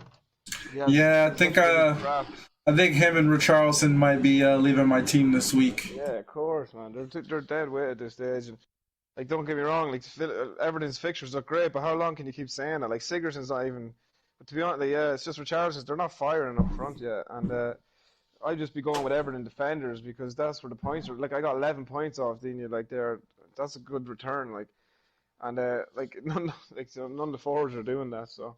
Yeah, he's looking really crap. I think him and Richarlison might be leaving my team this week. Yeah, of course, man. They're dead weight at this stage. And like, don't get me wrong. Like, Everton's fixtures look great, but how long can you keep saying that? Like, Sigurdsson's not even. But to be honest, like, yeah, it's just Richarlison. They're not firing up front yet, and I'd just be going with Everton defenders because that's where the points are. Like, I got 11 points off Dini. Like, that's a good return. Like, and none of the forwards are doing that. So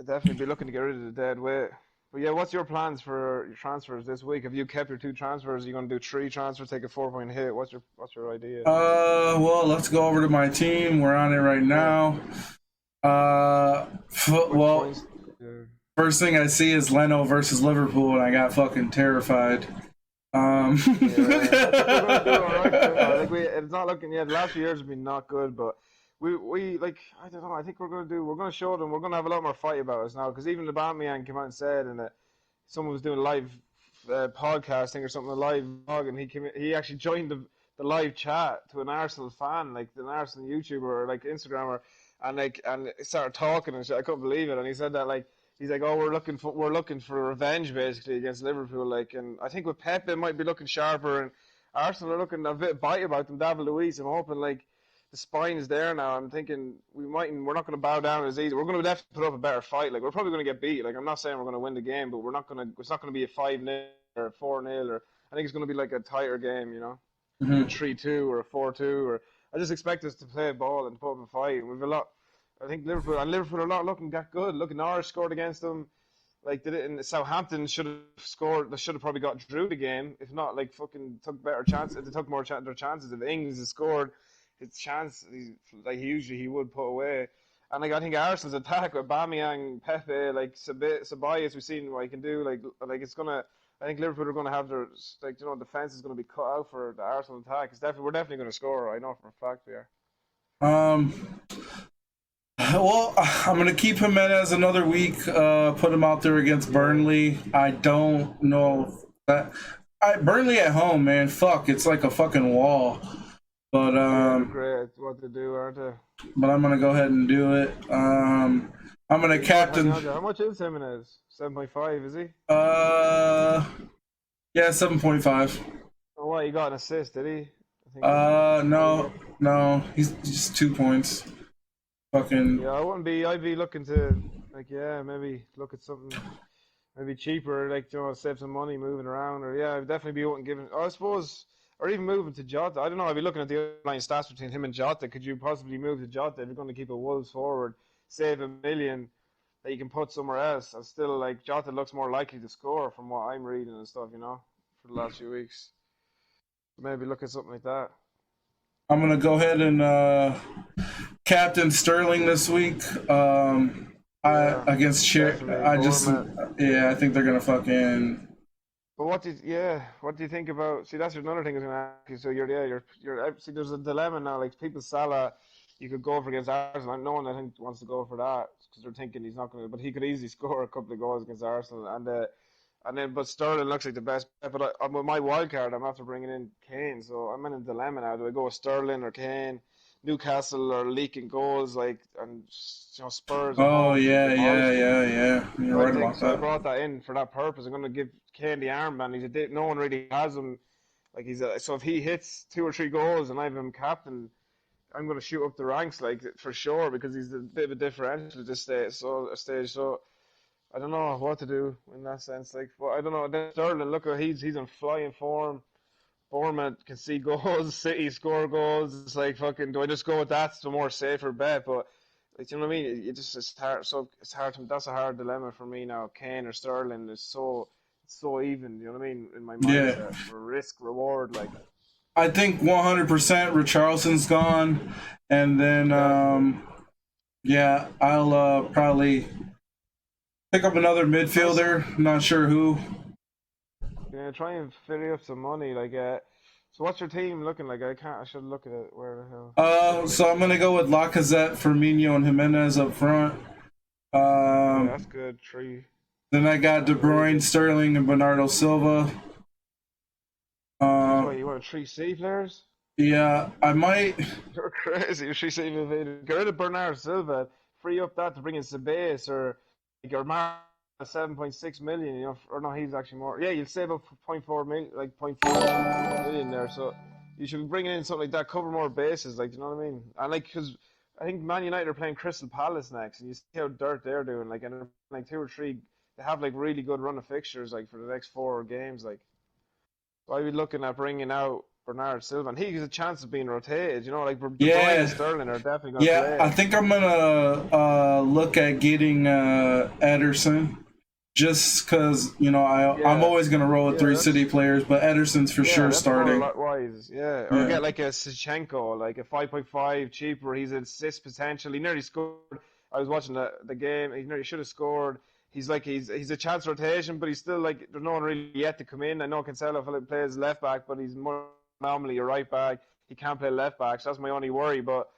I'd definitely be looking to get rid of the dead weight. But yeah, what's your plans for your transfers this week? Have you kept your 2 transfers? Are you going to do 3 transfers, take a 4 point hit? What's your idea? Well, let's go over to my team. We're on it right Yeah. now. Which Well, points? Yeah. first thing I see is Leno versus Liverpool, and I got fucking terrified. Yeah, I think we're gonna do all right. Like it's not looking yet. The last few years have been not good, but we like I don't know. I think we're gonna show them. We're gonna have a lot more fight about us now because even the Aubameyang came out and said, and someone was doing live podcasting or something, a live vlog, and he actually joined the live chat to an Arsenal fan, like an Arsenal YouTuber or like Instagrammer, and started talking and shit. I couldn't believe it, and he said that like. He's like, oh, we're looking for revenge basically against Liverpool. Like, and I think with Pep, it might be looking sharper, and Arsenal are looking a bit bite about them. David Luiz, I'm hoping like the spine is there now. I'm thinking we're not going to bow down as easy. We're going to definitely put up a better fight. Like, we're probably going to get beat. Like, I'm not saying we're going to win the game, but it's not going to be a 5-0 or a 4-0 or I think it's going to be like a tighter game, like a 3-2 or a 4-2 or I just expect us to play a ball and put up a fight. And we've a lot. I think Liverpool are not looking that good. Look, Norwich scored against them. Like did it in Southampton should have scored. They should have probably got drew the game. If not, like fucking took better chances. They took more their chances. If Ings had scored, his chance like usually he would put away. And like I think Arsenal's attack with Aubameyang, Pepe, like Ceballos, we've seen what he can do. Like it's gonna. I think Liverpool are gonna have their defense is gonna be cut out for the Arsenal attack. We're definitely gonna score. I know for a fact we are. Um, well, I'm gonna keep Jimenez another week. Put him out there against Burnley. I don't know that. Burnley at home, man. Fuck, it's like a fucking wall. But They're great at what they do, aren't they? but I'm gonna go ahead and do it. I'm gonna captain. How much is Jimenez? 7.5, is he? Yeah, 7.5. Oh, what, he got an assist, did he? No, he's just 2 points. Fucking. Yeah, I'd be looking to, maybe look at something, maybe cheaper, save some money moving around, or I'd definitely be giving, I suppose, or even moving to Jota. I don't know, I'd be looking at the underlying stats between him and Jota. Could you possibly move to Jota if you're going to keep a Wolves forward, save $1 million that you can put somewhere else, and still, Jota looks more likely to score from what I'm reading and stuff, for the last few weeks. Maybe look at something like that. I'm gonna go ahead and captain Sterling this week. Against Cher. I think they're gonna fucking. But what do you think about? See, that's another thing I was gonna ask you. So see, there's a dilemma now. Like people, Salah, you could go for against Arsenal. No one I think wants to go for that because they're thinking he's not gonna. But he could easily score a couple of goals against Arsenal, but Sterling looks like the best. But with my wild card, I'm after bringing in Kane, so I'm in a dilemma now. Do I go with Sterling or Kane? Newcastle are leaking goals, and Spurs. Oh yeah. You're right about that. I brought that in for that purpose. I'm going to give Kane the armband. No one really has him. So if he hits 2 or 3 goals and I have him captain, I'm going to shoot up the ranks like for sure because he's a bit of a differential at this stage. So I don't know what to do in that sense. Like, but I don't know. Then Sterling, look, he's in flying form. Bournemouth can see goals, City score goals. It's like fucking. Do I just go with that? It's a more safer bet, but like, you know what I mean? It's hard. So it's hard. That's a hard dilemma for me now. Kane or Sterling is it's so even. You know what I mean? In my Yeah. mindset for risk reward, like. I think 100% Richarlison's gone, and then yeah, I'll probably pick up another midfielder. Not sure who. Yeah, try and figure up some money. Like, so what's your team looking like? I should look at it. Where the hell? So I'm gonna go with Lacazette, Firmino, and Jimenez up front. Yeah, that's good. Three. Then I got De Bruyne, Sterling, and Bernardo Silva. That's why you want 3C players? Yeah, I might. You're crazy. You're 3C invaded. Get rid of Bernardo Silva. Free up that to bring in Ceballos or like your man 7.6 million. You know, or no, he's actually more. Yeah, you'll save up 0.4 million, like 0.4 million there. So you should be bringing in something like that, cover more bases. Like, you know what I mean? And like, because I think Man United are playing Crystal Palace next, and you see how dirt they're doing. Like, and like 2 or 3, they have like really good run of fixtures like for the next 4 games. Like. So I'd be looking at bringing out Bernard Silva, and he has a chance of being rotated. You know, like De Bruyne and Sterling are definitely going to play. Yeah, I think I'm gonna look at getting Ederson, just because I'm always gonna roll with 3 City players, but Ederson's for sure starting. Wise. Yeah, or get like a Sichenko, like a 5.5 cheaper. He's an assist potential. He nearly scored. I was watching the game. He nearly should have scored. He's a chance rotation, but he's still like there's no one really yet to come in. I know Cancelo plays left back, but he's more normally a right back. He can't play left back, so that's my only worry. But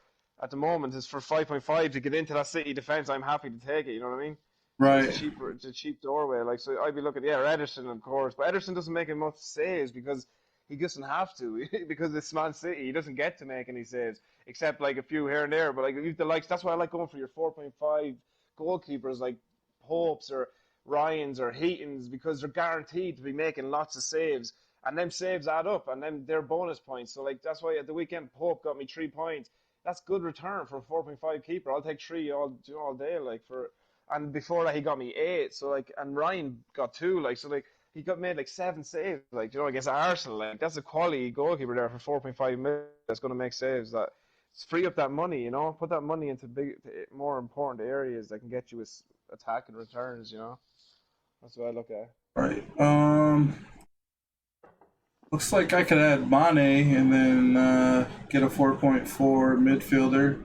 at the moment, it's for 5.5 to get into that City defense. I'm happy to take it. You know what I mean? Right. It's a cheap doorway. Like, so I'd be looking, Ederson of course, but Ederson doesn't make enough saves because he doesn't have to because it's Man City. He doesn't get to make any saves except like a few here and there. But like if the likes, that's why I like going for your 4.5 goalkeepers like Popes or Ryans or Heatons because they're guaranteed to be making lots of saves, and them saves add up, and then they're bonus points. So like that's why at the weekend Pope got me 3 points. That's good return for a 4.5 keeper. I'll take 3 all day like for. And before that he got me 8. So like, and Ryan got 2. Like so like he got made like 7 saves. Like against Arsenal. Like that's a quality goalkeeper there for 4.5 million. That's going to make saves. That free up that money. Put that money into more important areas that can get you attack and returns. That's what I look at. Right. Looks like I could add Mane and then get a 4.4 midfielder.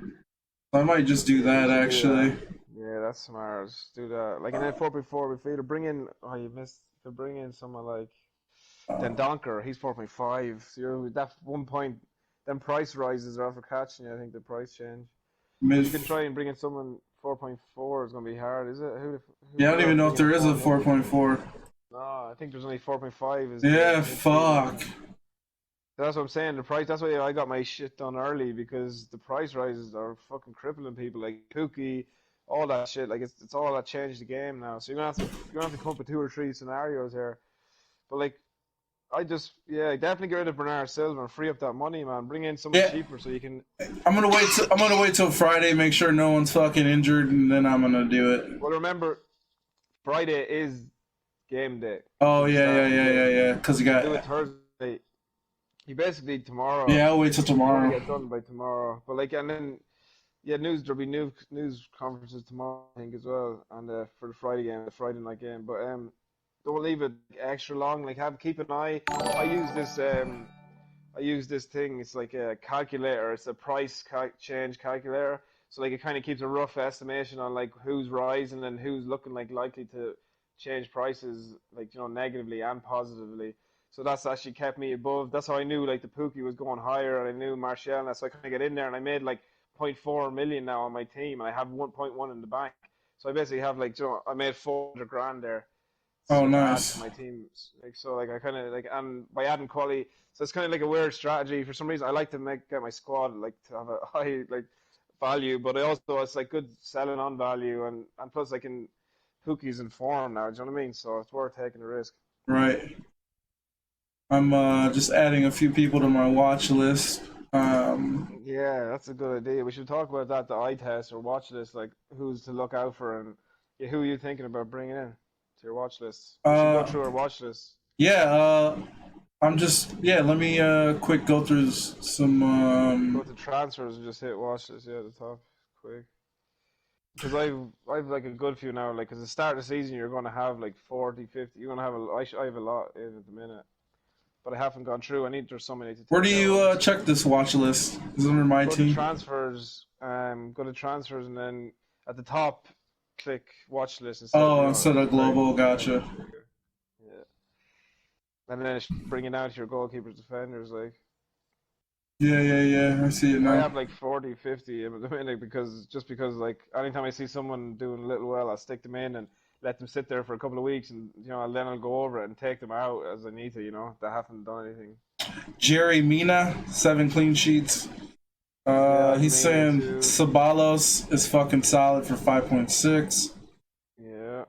So I might just do that actually. Yeah, that's smart. Just do that. Like, and then 4.4 midfielder. Bring in. Oh, you missed. To bring in someone like then Donker. He's 4.5. So that 1 point. Then price rises are after catching you. I think the price change. You can try and bring in someone 4.4 is going to be hard, is it? Yeah, I don't even know if there is a 4.4. No, I think there's only 4.5. Yeah, fuck. That's what I'm saying. The price. That's why I got my shit done early because the price rises are fucking crippling people. Like Pookie, all that shit. Like it's all that changed the game now. So you're gonna have to come up with 2 or 3 scenarios here. But like, I definitely get rid of Bernard Silva and free up that money, man. Bring in someone cheaper so you can. I'm gonna wait till Friday, make sure no one's fucking injured, and then I'm gonna do it. Well, remember, Friday is game day. Oh yeah. Because you got. Do it Thursday. You basically tomorrow. Yeah, I'll wait till tomorrow. Get done by tomorrow. But like, and then there'll be news conferences tomorrow, I think, as well, and for the Friday game, the Friday night game. But don't leave it extra long. Like, keep an eye. I use this thing. It's like a calculator. It's a price change calculator. So like, it kind of keeps a rough estimation on like who's rising and who's looking like likely to change prices, like negatively and positively. So that's actually kept me above. That's how I knew like the Pookie was going higher, and I knew Martial, and so I kind of get in there, and I made like 0.4 million now on my team, and I have 1.1 in the bank. So I basically have like I made 400 grand there. Oh, nice. My team, like so, like I kind of like, and by adding quality, so it's kind of like a weird strategy. For some reason, I like to get my squad like to have a high like value, but it's like good selling on value, and plus I can Pookie's in form now. Do you know what I mean? So it's worth taking the risk. Right. I'm just adding a few people to my watch list. Yeah, that's a good idea. We should talk about that, the eye test or watch list, like who's to look out for and yeah, who are you thinking about bringing in to your watch list? We should go uh, through our watch list. yeah. I'm just yeah. Let me quick go through some. Go to transfers and just hit watch list, yeah, at the top, quick. Because I've like a good few now, like, because the start of the season you're going to have like 40, 50. You're going to have I have a lot in at the minute, but I haven't gone through. There's so many to Where do take out, you obviously. check this watch list? Is it under my team? Go to transfers, and then at the top, click watch list instead of, Oh, instead at of the very, global. yeah, Gotcha. okay. Yeah, and then it's bringing out your goalkeepers, defenders. Like Yeah, yeah, yeah. I see it I now. have like 40, 50 at the minute because like anytime I see someone doing a little well, I'll stick them in and let them sit there for a couple of weeks, and then I'll go over it and take them out as I need to. They haven't done anything. Jerry Mina, 7 clean sheets. Yeah, I have He's Mina saying too. Sabalos is fucking solid for 5.6. Yeah.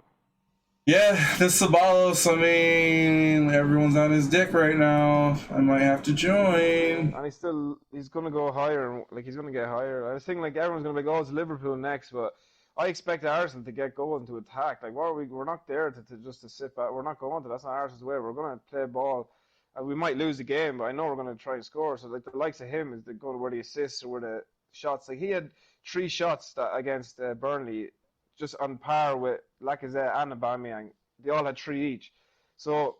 Yeah, this Sabalos, I mean, everyone's on his dick right now. I might have to Yeah, join. and he's gonna go higher, like he's gonna get higher. I was thinking like everyone's gonna be like, oh, it's Liverpool next, but I expect Arsenal to get going to attack. Like, what are we? We're not there to just to sit back. We're not going to. That's not Arsenal's way. We're gonna play ball. We might lose the game, but I know we're gonna try and score. So like the likes of him is the go to where the assists or where the shots. Like he had 3 shots against Burnley, just on par with Lacazette and Aubameyang. They all had 3 each. So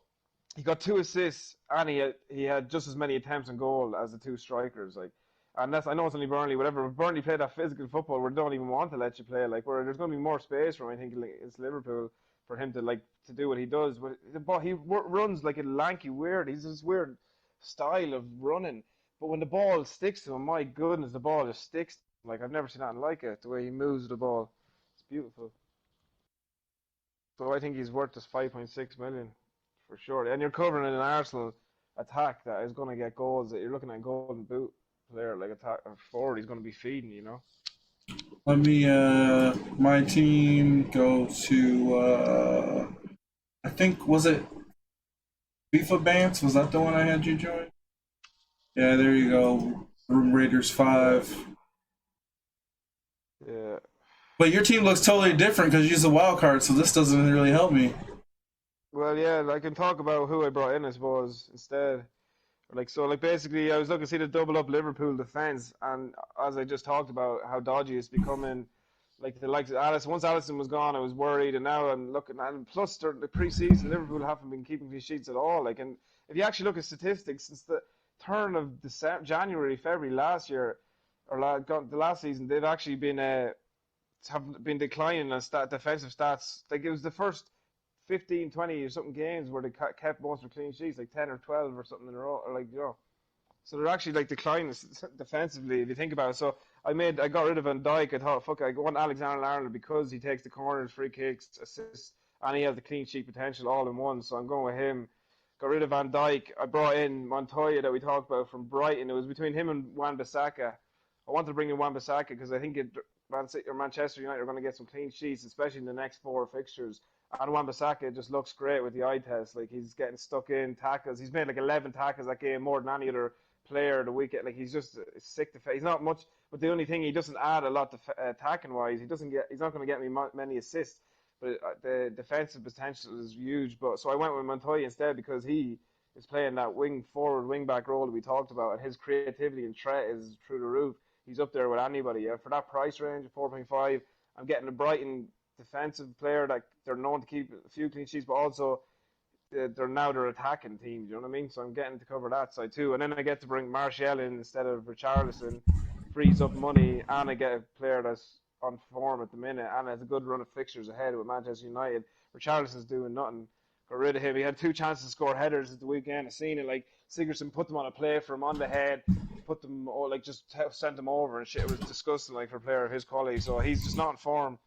he got 2 assists and he had just as many attempts on goal as the two strikers. Like, and that's I know it's only Burnley, whatever. If Burnley play that physical football, we don't even want to let you play. Like, where there's going to be more space for him. I think like, it's Liverpool for him to do what he does. But he runs like a lanky weird. He's this weird style of running. But when the ball sticks to him, my goodness, the ball just sticks. Like I've never seen anything like it. The way he moves the ball, it's beautiful. So I think he's worth this 5.6 million for sure. And you're covering an Arsenal attack that is going to get goals. That you're looking at golden boot player like attack forward. He's going to be feeding. Let me, my team go to, I think, was it FIFA Bants? Was that the one I had you join? Yeah, there you go. Room Raiders Yeah, 5. yeah. But your team looks totally different because you use a wild card, so this doesn't really help me. Well, yeah. I can talk about who I brought in, I suppose, instead. Like basically, I was looking to see the double up Liverpool defense, and as I just talked about how dodgy it's becoming. Like the likes of Alice. Once Allison was gone, I was worried, and now I'm looking. And plus, the preseason, Liverpool haven't been keeping clean sheets at all. Like, and if you actually look at statistics, since the turn of December, January, February last year, or the last season, they've actually been have been declining on defensive stats. Like it was the first 15, 20 or something games where they kept most of their clean sheets, like 10 or 12 or something in a row, or so they're actually like declining defensively if you think about it. So I got rid of Van Dijk. I thought, fuck, I want Alexander Arnold because he takes the corners, free kicks, assists, and he has the clean sheet potential all in one. So I'm going with him. Got rid of Van Dijk. I brought in Montoya that we talked about from Brighton. It was between him and Wan-Bissaka. I wanted to bring in Wan-Bissaka because I think Manchester United are going to get some clean sheets, especially in the next 4 fixtures. And Wan-Bissaka just looks great with the eye test. Like he's getting stuck in tackles. He's made like 11 tackles that game, more than any other player the weekend. Like he's just sick to face. He's not much, but the only thing he doesn't add a lot to attacking wise. He's not going to get me many assists, but the defensive potential is huge. But so I went with Montoya instead because he is playing that wing back role that we talked about, and his creativity and threat is through the roof. He's up there with anybody. Yeah, for that price range of 4.5, I'm getting a Brighton defensive player that they're known to keep a few clean sheets, but also they're attacking teams. You know what I mean? So I'm getting to cover that side too, and then I get to bring Martial in instead of Richarlison, frees up money, and I get a player that's on form at the minute and has a good run of fixtures ahead with Manchester United. Richarlison's doing nothing. Got rid of him. He had 2 chances to score headers at the weekend. I seen it. Like Sigurdsson put them on a play for him on the head, put them all like just sent them over and shit. It was disgusting, like for a player of his quality. So he's just not in form.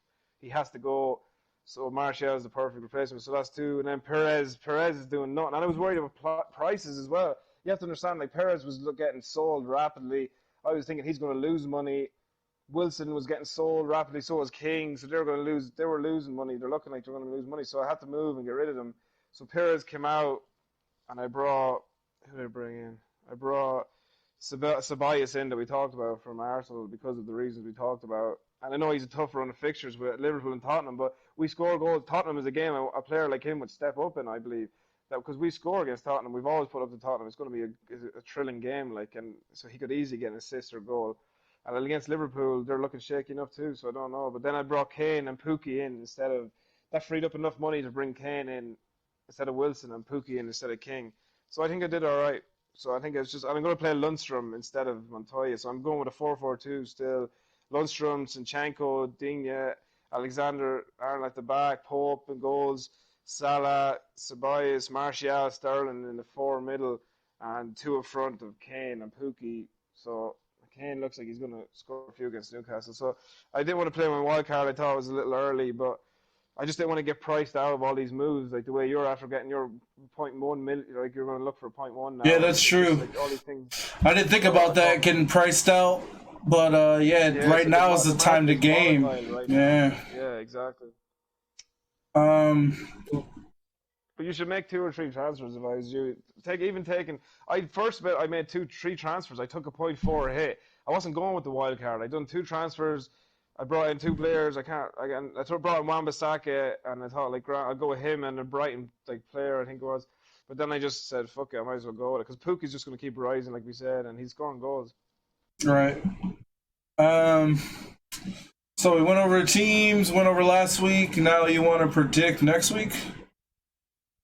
He has to go. So Martial is the perfect replacement. So that's 2. And then Perez is doing nothing. And I was worried about prices as well. You have to understand, like Perez was getting sold rapidly. I was thinking he's going to lose money. Wilson was getting sold rapidly. So was King. So they were going to lose. They were losing money. They're looking like they're going to lose money. So I had to move and get rid of them. So Perez came out, and I brought who did I bring in? I brought Ceballos in that we talked about from Arsenal because of the reasons we talked about. And I know he's a tough run of fixtures with Liverpool and Tottenham, but we score goals. Tottenham is a game a player like him would step up in, I believe. That because we score against Tottenham, we've always put up to Tottenham. It's going to be a thrilling game, like, and so he could easily get an assist or goal. And then against Liverpool, they're looking shaky enough too, so I don't know. But then I brought Kane and Pookie in instead of that freed up enough money to bring Kane in instead of Wilson and Pookie in instead of King. So I think I did all right. So I think it's just I'm going to play Lundstrom instead of Montoya. So I'm going with a 4-4-2 still. Lundstrom, Zinchenko, Digne, Alexander Arnold at the back, Pope in goals, Salah, Ceballos, Martial, Sterling in the four middle, and two up front of Kane and Pookie. So Kane looks like he's going to score a few against Newcastle. So I didn't want to play my wild card. I thought it was a little early, but I just didn't want to get priced out of all these moves, like the way you're after getting your 0.1 million, like you're going to look for 0.1 now. Yeah, that's true. Like all these things. I didn't think about that getting priced out, but right now is the time to game. Yeah. Yeah, exactly. Um, But you should make 2 or 3 transfers if I was you. I made 3 transfers. I took a 0.4 hit. I wasn't going with the wild card. I done 2 transfers. I brought in 2 players. I brought in Wan-Bissaka, and I thought I'll go with him and a Brighton player I think it was. But then I just said fuck it, I might as well go with it because Pookie's just going to keep rising like we said, and he's scoring goals. Right. So we went over teams, went over last week. Now you want to predict next week?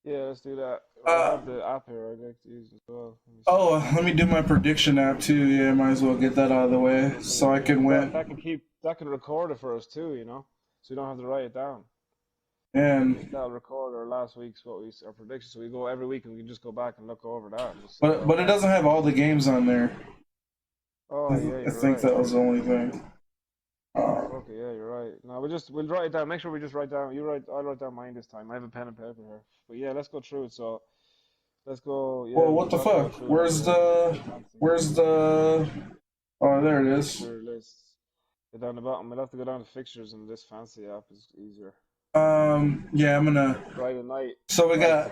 Yeah, let's do that. I have the app here I'd like to use as well. Let me do my prediction app too. Yeah, might as well get that out of the way so I can win. That can record it for us too, so we don't have to write it down. And that'll record our last week's our predictions. So we go every week and we can just go back and look over that. But it doesn't have all the games on there. Oh yeah, I think that was the only thing. Okay, yeah, you're right. No, we'll write it down. Make sure we just write down. I'll write down mine this time. I have a pen and paper here. But yeah, let's go through it. So let's go. Yeah, well, what the fuck? Where's the? Oh, there it is. Go down the bottom. We'll have to go down to fixtures, and this fancy app is easier. Yeah, I'm gonna. Friday night. So we got.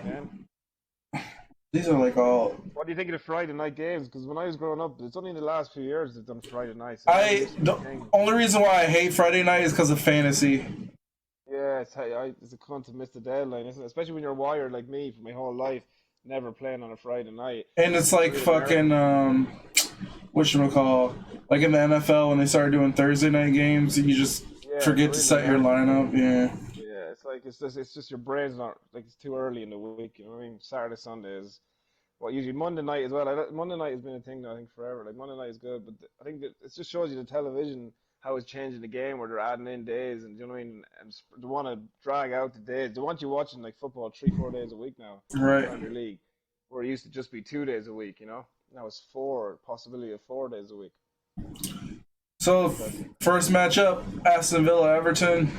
These are all. What do you think of the Friday night games? Because when I was growing up, it's only in the last few years they've done Friday nights. The only reason why I hate Friday night is because of fantasy. Yeah, it's a cunt to miss the deadline, isn't it? Especially when you're wired like me for my whole life, never playing on a Friday night. And it's like fucking whatchamacall, like in the NFL when they started doing Thursday night games, you just forget to set your lineup. Yeah. It's just your brain's not it's too early in the week. You know what I mean? Saturday, Sunday is usually Monday night as well. Monday night has been a thing I think forever. Monday night is good, but I think that it just shows you the television how it's changing the game where they're adding in days and you know what I mean. And they want to drag out the days. They want you watching football 3-4 days a week now. Right. Premier League, where it used to just be 2 days a week. Now it's 4, possibility of 4 days a week. So first matchup, Aston Villa, Everton.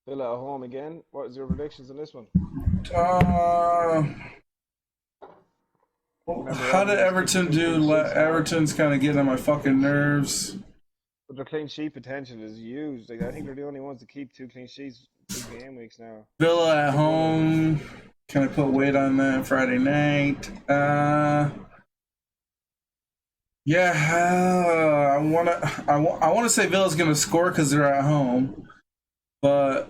Villa at home again. What is your predictions on this one? How did Everton do? Everton's kind of getting on my fucking nerves. But their clean sheet potential is huge. I think they're the only ones to keep 2 clean sheets 2 game weeks now. Villa at home. Can I put weight on that Friday night? Yeah, I wanna say Villa's gonna score because they're at home, but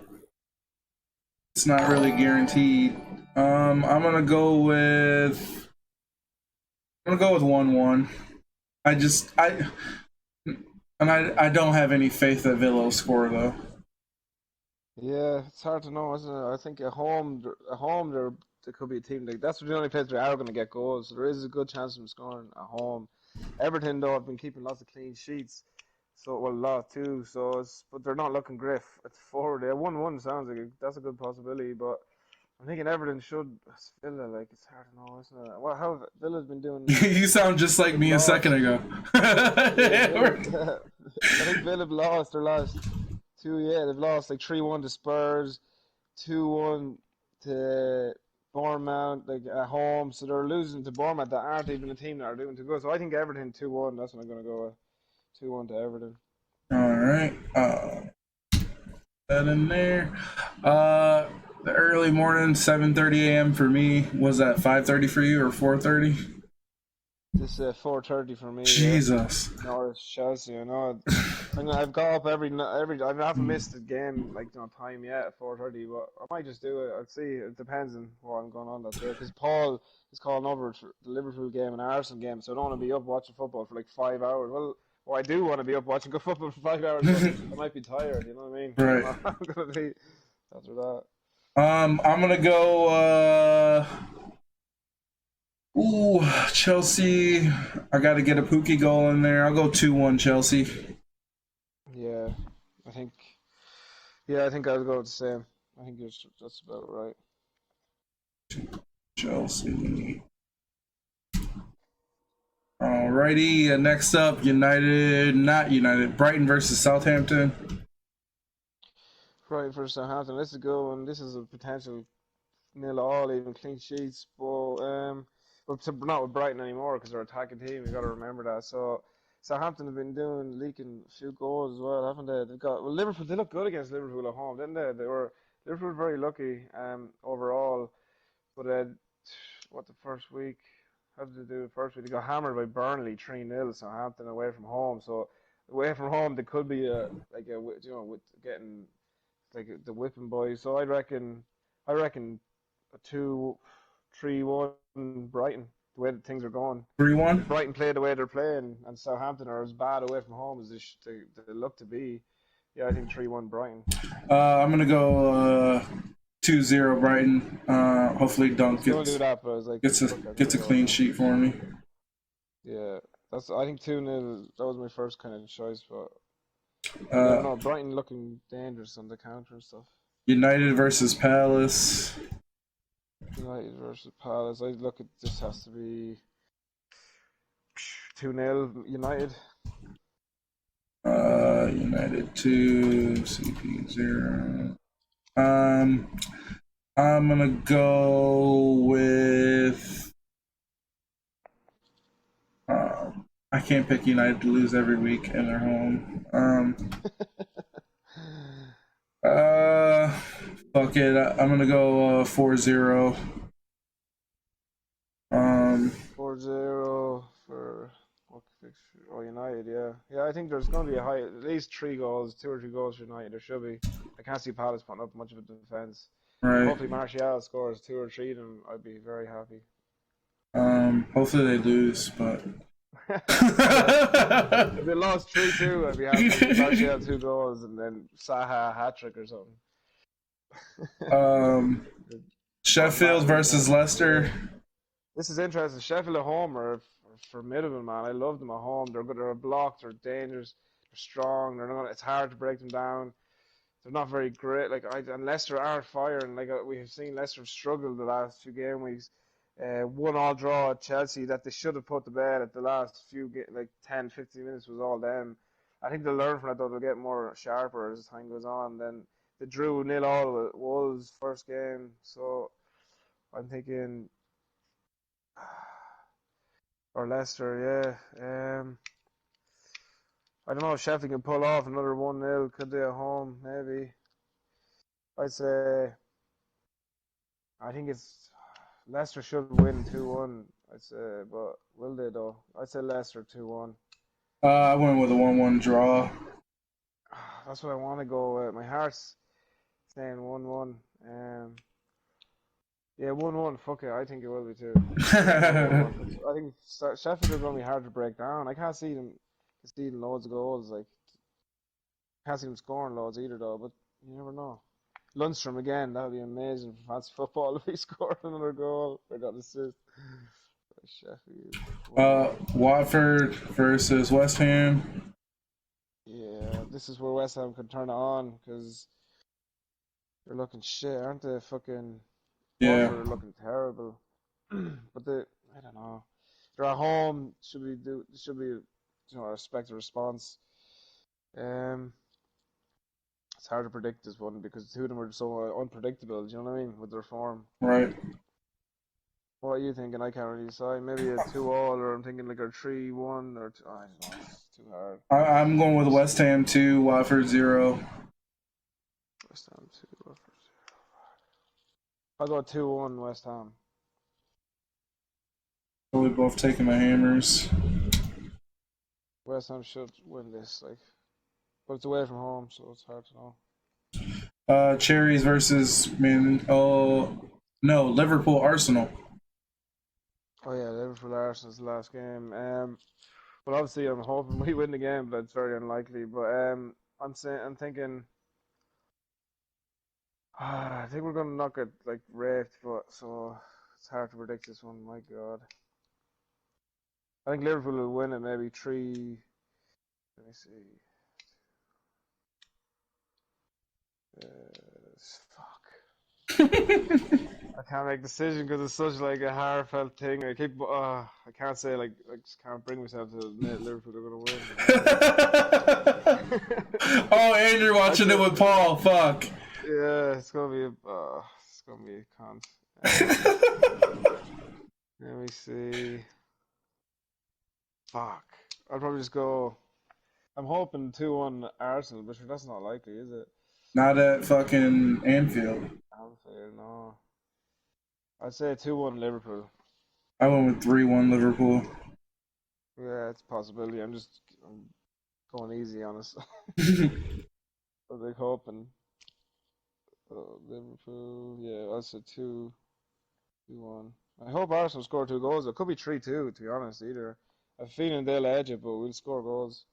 it's not really guaranteed. I'm gonna go with 1-1. I don't have any faith that Villa will score though. Yeah, it's hard to know, isn't it? I think at home there could be a team that's the only place they are going to get goals. So there is a good chance of them scoring at home. Everton though have been keeping lots of clean sheets, so a lot too. But they're not looking great at forward. 1-1 sounds like that's a good possibility, but I'm thinking Everton should. Villa, it's hard to know, isn't it? Well, how Villa's been doing? You sound just like me a second ago. I think Villa have lost their last 2. Yeah, they've lost 3-1 to Spurs, 2-1 to Bournemouth, at home. So they're losing to Bournemouth that aren't even a team that are doing too good. So I think Everton 2-1. That's what I'm going to go with. 2-1 to Everton. All right. That in there. The early morning, 7:30 a.m. for me. Was that 5:30 for you or 4:30? This 4:30 for me. Yeah. Jesus. Norwich Chelsea. I know. I've got up every. I haven't missed a game like time yet at 4:30, but I might just do it. I'll see. It depends on what I'm going on that day. Because Paul is calling over the Liverpool game and Arsenal game, so I don't want to be up watching football for like 5 hours. Well, I do want to be up watching good football for 5 hours, but I might be tired. You know what I mean? I don't Right. know how I'm gonna be after that. I'm gonna go. Ooh, Chelsea. I got to get a Pookie goal in there. I'll go 2-1 Chelsea. Yeah, I think. Yeah, I think I'll go with the same. I think that's about right. Chelsea. Alrighty. Next up, Brighton versus Southampton. Right for Southampton. This is a good one. This is a potential nil all, even clean sheets. But not with Brighton anymore because they're attacking team. You got to remember that. So Southampton have been leaking a few goals as well, haven't they? They've got Liverpool. They looked good against Liverpool at home, didn't they? Liverpool were very lucky overall. But what the first week? How did they do the first week? They got hammered by Burnley 3-0. Southampton away from home. So away from home, they could be with getting like the whipping boys. So I reckon a 2-3-1 Brighton. The way that things are going. 3-1. If Brighton play the way they're playing, and Southampton are as bad away from home as they look to be, yeah, I think 3-1 Brighton. I'm gonna go 2-0 Brighton. Hopefully Dunk Don't do that, but I was like, gets a clean sheet for me. Yeah, I think 2-0. That was my first kind of choice, but you never Uh, know. Brighton looking dangerous on the counter and stuff. United versus Palace. United versus Palace. I look at this has to be 2-0 United. United 2, CP 0. I'm gonna go with. I can't pick United to lose every week in their home. Fuck it. I'm gonna go 4-0. 4-0 for what fixture? Oh, United, yeah. Yeah, I think there's going to be at least 3 goals, 2 or 3 goals for United. There should be. I can't see Palace putting up much of a defence. Right. Hopefully Martial scores 2 or 3 of them. I'd be very happy. Hopefully they lose, but. If they lost 3-2, I'd be happy. Martial 2 goals and then Saha a hat-trick or something. Sheffield versus Leicester. This is interesting. Sheffield at home are formidable, man. I love them at home. They're good. They're blocked. They're dangerous. They're strong. They're not. It's hard to break them down. They're not very great. And Leicester are firing. We have seen Leicester struggle the last 2 game weeks. 1-1 draw at Chelsea that they should have put to bed at the last 10, 15 minutes was all them. I think they'll learn from that though. They'll get more sharper as time goes on. Then they drew 0-0 with Wolves first game. So I'm thinking. Or Leicester, yeah. I don't know if Sheffield can pull off another 1-0. Could they at home? Maybe. I'd say. I think it's Leicester should win 2-1. I'd say, but will they though? I'd say Leicester 2-1. I went with a 1-1 draw. That's what I want to go with. My heart's saying 1-1. Yeah, 1-1. Fuck it. I think it will be too. I think Sheffield are going to be hard to break down. I can't see them conceding loads of goals. Can't see them scoring loads either, though. But you never know. Lundstrom again. That would be amazing for fantasy football if he scored another goal or got an assist. Sheffield. Watford versus West Ham. Yeah, this is where West Ham could turn it on because they're looking shit, aren't they? Fucking. Yeah. Watford are looking terrible. But I don't know. They're at home. Should be expect a response. It's hard to predict this one because the two of them are so unpredictable. Do you know what I mean with their form? Right. What are you thinking? I can't really decide. Maybe a 2-all, or I'm thinking like a 3-1 or I don't know. It's too hard. I'm going with West Ham 2, Watford 0. West Ham 2, Watford 0. I'll go 2-1 West Ham. Probably both taking the hammers. West Ham should win this, like, but it's away from home, so it's hard to know. Cherries versus Liverpool Arsenal. Oh yeah, Liverpool Arsenal's the last game. But obviously I'm hoping we win the game, but it's very unlikely. But I'm thinking, I think we're gonna knock it like raped, but so it's hard to predict this one. My God, I think Liverpool will win it. Maybe three. Let me see. Fuck. I can't make a decision because it's such like a heartfelt thing. I can't say like I just can't bring myself to admit Liverpool are gonna win. Oh, and you're watching it with Paul. Fuck. Yeah, it's gonna be a cunt. Let me see. Fuck. I'll probably just go. I'm hoping 2-1 Arsenal, but sure, that's not likely, is it? Not at fucking Anfield. Anfield, no. I'd say 2-1 Liverpool. I went with 3-1 Liverpool. Yeah, it's a possibility. I'm going easy on us. But they're hoping. Liverpool, yeah, I'd say 2-1. I hope Arsenal score 2 goals. It could be 3-2, to be honest, either. I have a feeling they'll edge it, but we'll score goals.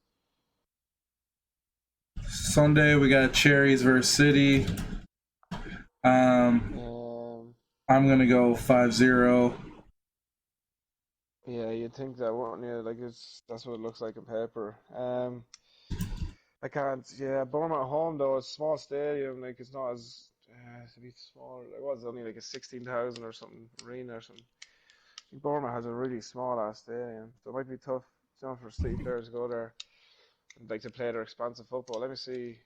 Sunday we got Cherries versus City. Um, I'm gonna go 5-0. yeah, you'd think that, wouldn't you? Like that's what it looks like on paper. I can't. Yeah, Bournemouth at home though. It's a small stadium. Like it's not as it's a bit small. It was only like a 16,000 or something arena or something. I think Bournemouth has a really small ass stadium, so it might be tough, for City players to go there and like to play their expansive football. Let me see.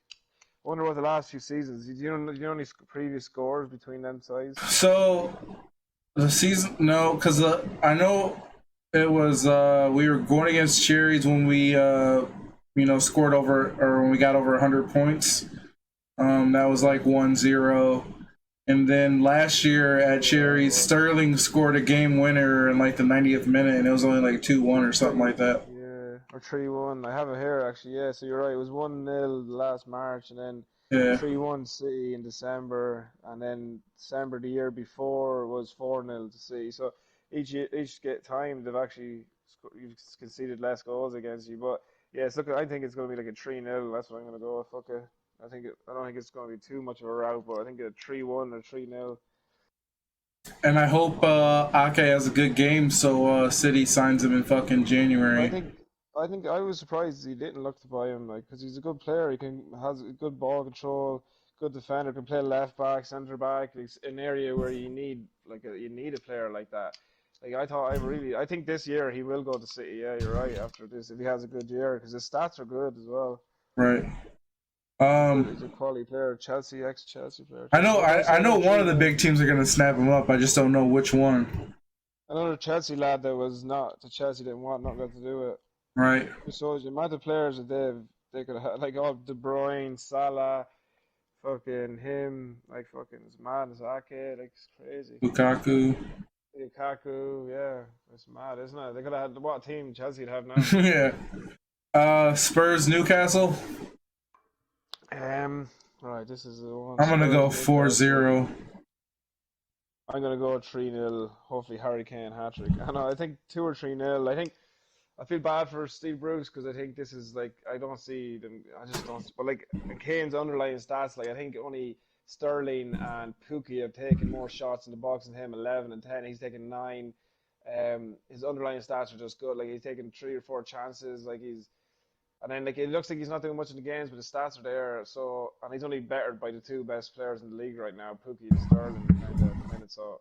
I wonder what the last few seasons. Do you know any previous scores between them sides? So the season, no, because I know it was we were going against Cherries when we scored over, or when we got over 100 points. That was like 1-0. And then last year at Cherries, Sterling scored a game winner in like the 90th minute, and it was only like 2-1 or something like that. Yeah, or 3-1. I have it here actually. Yeah, so you're right. It was 1-0 last March, and then Yeah. 3-1 City in December, and then December the year before was 4-0 to City. So each get time they've actually you've conceded less goals against you. But yes, look, I think it's going to be like a 3-0. That's what I'm going to go. Fuck it. I don't think it's going to be too much of a rout, but I think a 3-1 or 3-0. And I hope Ake has a good game, so City signs him in fucking I January. think I was surprised he didn't look to buy him, like, because he's a good player. He has a good ball control, good defender, can play left back, centre back. It's an area where you need you need a player like that. Like I think this year he will go to City. Yeah, you're right. After this, if he has a good year, because his stats are good as well. Right. He's a quality player. Chelsea, ex-Chelsea player. I know one of the big teams are gonna snap him up. I just don't know which one. Another Chelsea lad that was not the Chelsea didn't want not got to do it. Right. So the amount of players that they could have, like all De Bruyne, Salah, fucking him, like fucking it's mad, it's Ake, like it's crazy. Lukaku. Lukaku, yeah, it's mad, isn't it? They could have had what team Chelsea'd have now. Yeah. Spurs Newcastle. Right, this is the one. I'm gonna go 4-0. I'm gonna go 3-0. Hopefully Harry Kane hat trick. I know. I think 2 or 3-0. I feel bad for Steve Bruce because I think this is like I don't see them. I just don't. But like Kane's underlying stats, like I think only Sterling and Pukki have taken more shots in the box than him, 11 and 10. He's taken 9. His underlying stats are just good. Like he's taken 3 or 4 chances. And then like it looks like he's not doing much in the games, but the stats are there. So and he's only bettered by the 2 best players in the league right now, Pukki and Sterling, kind of at the minute. So.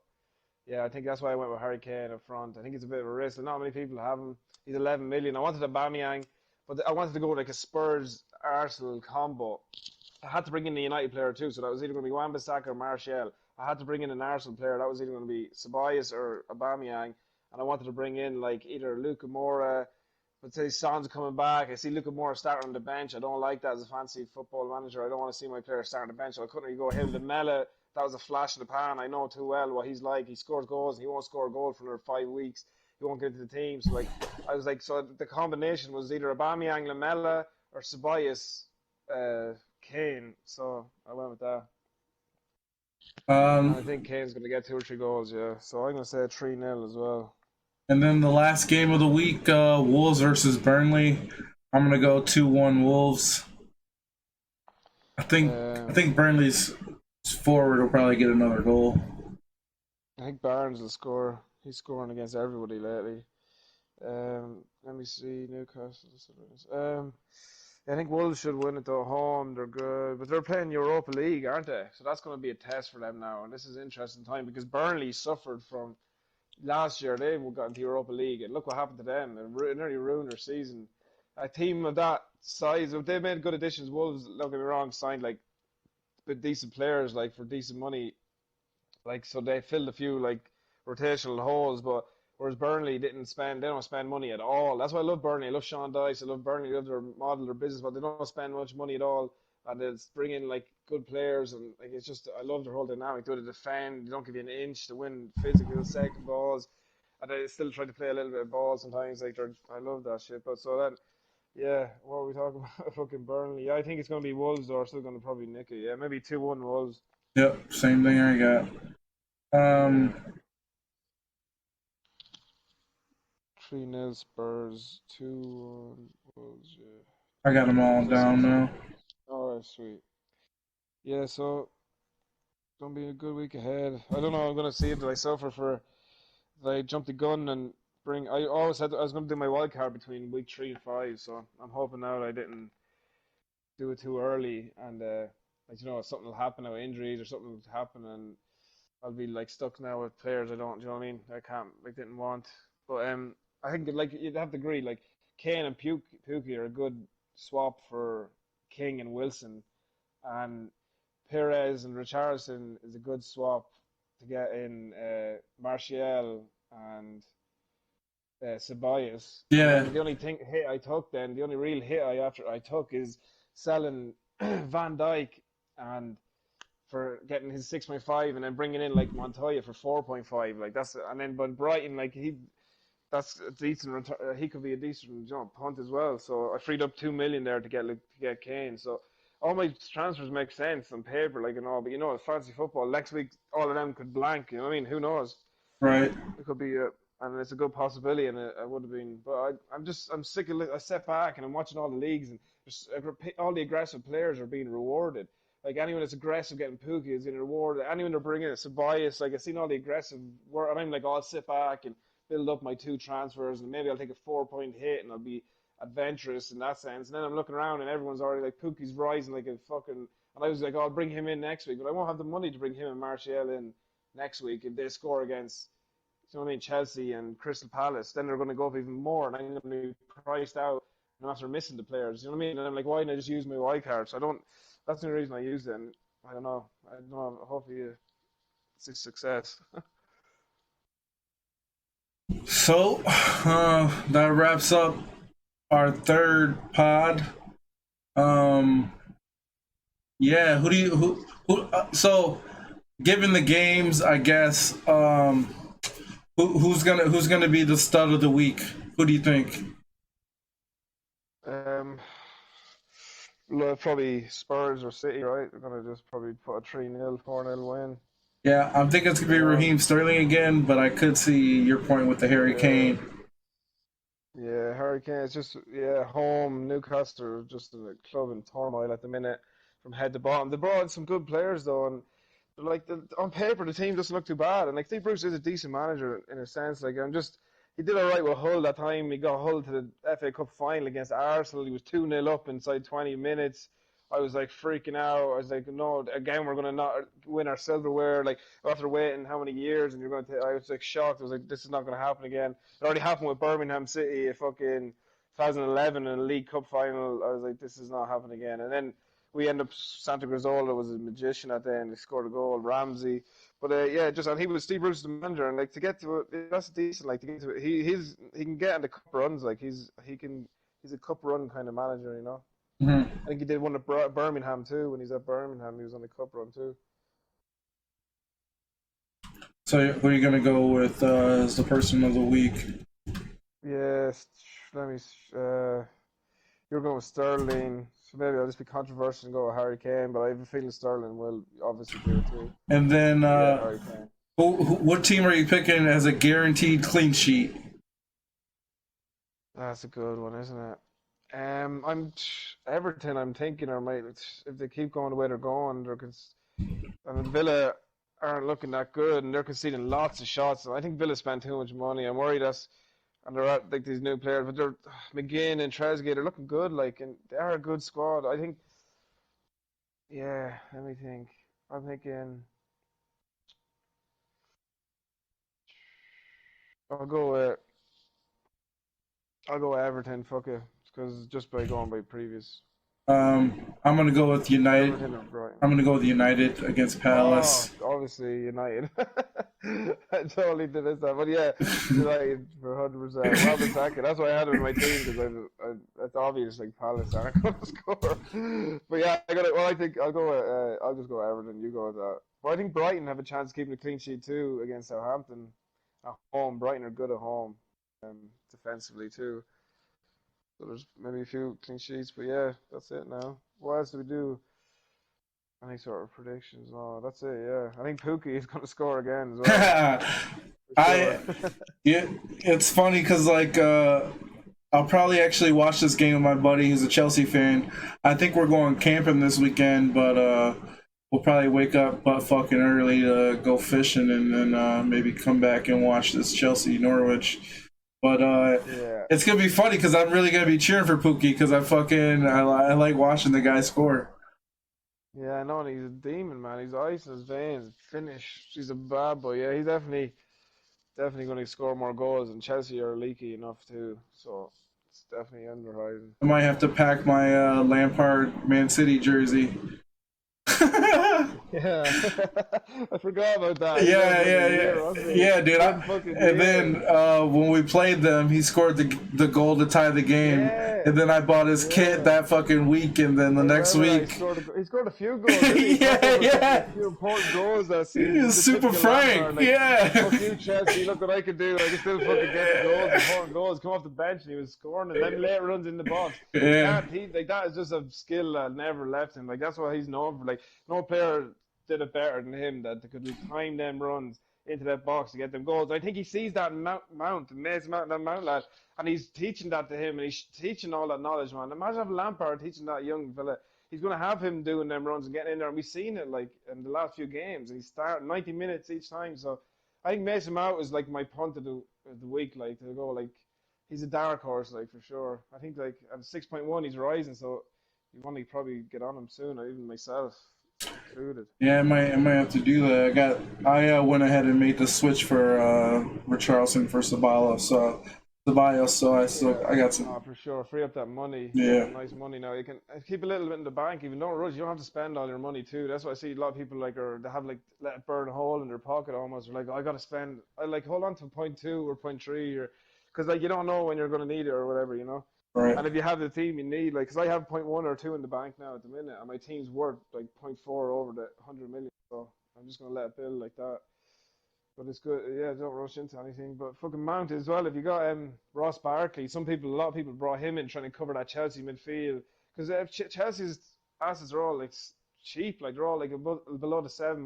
Yeah, I think that's why I went with Harry Kane up front. I think it's a bit of a risk. Not many people have him. He's 11 million. I wanted a Aubameyang, but I wanted to go like a Spurs Arsenal combo. I had to bring in the United player too, so that was either going to be Wan-Bissaka or Martial. I had to bring in an Arsenal player. That was either going to be Ceballos or Aubameyang, and I wanted to bring in like either Luka Moura. But say Son's coming back. I see Luka Moura starting on the bench. I don't like that as a fancy football manager. I don't want to see my player starting on the bench. So I couldn't really go him. Lamela, that was a flash in the pan. I know too well what he's like. He scores goals and he won't score a goal for another 5 weeks. he won't get into the team. So like I was like, so the combination was either Aubameyang, Lamella, or Ceballos, Kane. So I went with that. And I think Kane's going to get 2 or 3 goals, yeah. So I'm going to say 3-0 as well. And then the last game of the week, Wolves versus Burnley. I'm gonna go 2-1 Wolves. I think Burnley's forward will probably get another goal. I think Barnes will score. He's scoring against everybody lately. Let me see, Newcastle. I think Wolves should win it though. Home, they're good, but they're playing Europa League, aren't they? So that's going to be a test for them now, and this is an interesting time because Burnley suffered from last year. They got into Europa League, and look what happened to them. It nearly ruined their season. A team of that size, they made good additions. Wolves, don't get me wrong, signed like decent players, like for decent money, like so they filled a few like rotational holes, but whereas Burnley they don't spend money at all. That's why I love Burnley. I love Sean Dyche. I love Burnley. I love their model, their business, but they don't spend much money at all. And it's bring in like good players, and like it's just I love their whole dynamic. They defend, they don't give you an inch to win physical second balls, and they still try to play a little bit of ball sometimes. Like I love that shit. But so then, yeah, what are we talking about? Fucking Burnley. Yeah, I think it's gonna be Wolves, or still gonna probably nick it. Yeah, maybe 2-1 Wolves. Yep, same thing I got. 3-0 Spurs, 2-1 Wolves. Yeah. I got them all down now. All right, sweet. Yeah, so it's gonna be a good week ahead. I don't know. I'm gonna see it. Did I suffer for? Did I jump the gun and bring? I always had. I was gonna do my wild card between week 3 and 5. So I'm hoping now that I didn't do it too early, and like if something will happen, or injuries or something will happen, and I'll be like stuck now with players I don't. Do you know what I mean? I can't. Like didn't want. But I think like you'd have to agree. Like Kane and Pukki are a good swap for King and Wilson, and Perez and Richarlison is a good swap to get in Martial and Ceballos. And Yeah, then the only hit I took then, the only real hit I took is selling Van Dijk and for getting his 6.5 and then bringing in like Montoya for 4.5. Like but Brighton like that's a decent return. He could be a decent punt as well. So I freed up 2 million there to get Kane. So all my transfers make sense on paper, like and all. But it's fantasy football. Next week, all of them could blank. You know what I mean? Who knows? right. It could be, and it's a good possibility, and it would have been. But I'm sick of. I step back and I'm watching all the leagues, and just all the aggressive players are being rewarded. Like anyone that's aggressive getting Pookie is getting rewarded. Anyone they're bringing in, Ceballos, like I've seen all the aggressive work, and I'm like, I'll sit back and build up my 2 transfers, and maybe I'll take a 4-point hit, and I'll be adventurous in that sense. And then I'm looking around, and everyone's already like Pookie's rising like a fucking. And I was like, I'll bring him in next week, but I won't have the money to bring him and Martial in next week if they score against. You know what I mean? Chelsea and Crystal Palace. Then they're going to go up even more, and I'm going to be priced out. And after missing the players, you know what I mean? And I'm like, why didn't I just use my wild card? So I don't. That's the only reason I used it. And I don't know. Hopefully, it's a success. So that wraps up our third pod. Yeah, so given the games, I guess who's gonna be the stud of the week? Who do you think? Probably Spurs or City, right? They're gonna just probably put a 3-0, 4-0 win. Yeah, I'm thinking it's gonna be Raheem Sterling again, but I could see your point with the Harry Kane. Yeah, Harry Kane. It's just home Newcastle just a club in turmoil at the minute from head to bottom. They brought in some good players though, and like on paper the team doesn't look too bad. And like Steve Bruce is a decent manager in a sense. Like he did all right with Hull that time. He got Hull to the FA Cup final against Arsenal. He was 2-0 up inside 20 minutes. I was like freaking out. I was like, no, again we're gonna not win our silverware. Like after waiting how many years, and you're going to. I was like shocked. I was like, this is not gonna happen again. It already happened with Birmingham City, a fucking 2011 in a League Cup final. I was like, this is not happening again. And then we end up Santa Grizzola was a magician at the end. He scored a goal. Ramsey. But and he was Steve Bruce's manager, and like to get to it, that's decent. Like to get to it, he can get into cup runs. Like he's a cup run kind of manager, you know. Mm-hmm. I think he did one at Birmingham too. When he's at Birmingham, he was on the cup run too. So who are you gonna go with as the person of the week? Yes, let me. You're going with Sterling, so maybe I'll just be controversial and go with Harry Kane. But I have a feeling Sterling will obviously do it too. And then, But yeah, Harry Kane. what team are you picking as a guaranteed clean sheet? That's a good one, isn't it? I'm Everton. I'm thinking, or might if they keep going the way they're going, I mean Villa aren't looking that good, and they're conceding lots of shots. So I think Villa spent too much money. I'm worried and they're at like these new players, but they're McGinn and Trezeguet. They're looking good, like, and they are a good squad. I think. Yeah, let me think. I'm thinking. I'll go with I'll go with Everton. Fuck it, because just by going by previous I'm gonna go with United. Everton or Brighton. I'm gonna go with United against Oh, Palace. obviously United. I totally did this that, but yeah, United for 100%. Robin Saka. That's why I had him in my team because it's obvious like Palace aren't going to score. But yeah, I got it. Well, I think I'll go. I'll just go Everton. You go with that. But I think Brighton have a chance of keeping a clean sheet too against Southampton at home. Brighton are good at home, defensively too. So there's maybe a few clean sheets, but yeah, that's it now. What else do we do? Any sort of predictions? No, that's it. Yeah, I think Pookie is going to score again as well. For I sure. yeah, it's funny because like I'll probably actually watch this game with my buddy who's a Chelsea fan. I think we're going camping this weekend, but we'll probably wake up butt fucking early to go fishing and then maybe come back and watch this Chelsea Norwich. But Yeah, it's gonna be funny because I'm really gonna be cheering for Pookie because I like watching the guy score. yeah, I know. And he's a demon, man. He's ice in his veins. Finish. He's a bad boy. Yeah, he's definitely going to score more goals. And Chelsea are leaky enough too, so it's definitely on the horizon. I might have to pack my Lampard Man City jersey. Yeah, I forgot about that. He Yeah, was like yeah, a year, yeah, wasn't he? yeah, dude. One fucking And then year. when we played them, he scored the goal to tie the game. Yeah, And then I bought his kit yeah. that fucking week, and then the I next remember that week, he scored a few goals, didn't he? He crossed yeah, over a couple of yeah, few important goals that season. he's The Super typical Lampard, Frank, like, yeah, fuck you, Chelsea, look what I can do. I can still fucking get the goals, important goals, come off the bench, and he was scoring, and then later runs in the box. You yeah. can't, like, that is just a skill that never left him. Like, that's what he's known for. Like, no player did it better than him, that they could time them runs into that box to get them goals. I think he sees that in Mount, that Mount lad, and he's teaching that to him, and he's teaching all that knowledge, man. Imagine having Lampard teaching that young fella. He's going to have him doing them runs and getting in there, and we've seen it like in the last few games. And he's starting 90 minutes each time, so I think Mason Mount is like my punt of the week, like to go like he's a dark horse, like for sure. I think like at 6.1 he's rising, so you want to probably get on him soon, or even myself included. Yeah, I might have to do that. I went ahead and made the switch for Richarlison for Ceballos, so Yeah, I got some. for sure. Free up that money. You get Yeah, some nice money now. You can keep a little bit in the bank. Even don't rush. You don't have to spend all your money too. That's why I see a lot of people like they have like let it burn a hole in their pocket almost. They're like, I gotta spend. I like hold on to point two or point three or because like you don't know when you're gonna need it or whatever. right. And if you have the team you need, like, because I have point one or two in the bank now at the minute, and my team's worth like point four over the 100 million. So I'm just gonna let it build like that. But it's good. Yeah, don't rush into anything. But fucking Mount as well. If you got Ross Barkley, a lot of people brought him in trying to cover that Chelsea midfield because Chelsea's assets are all like cheap. Like they're all like below the 7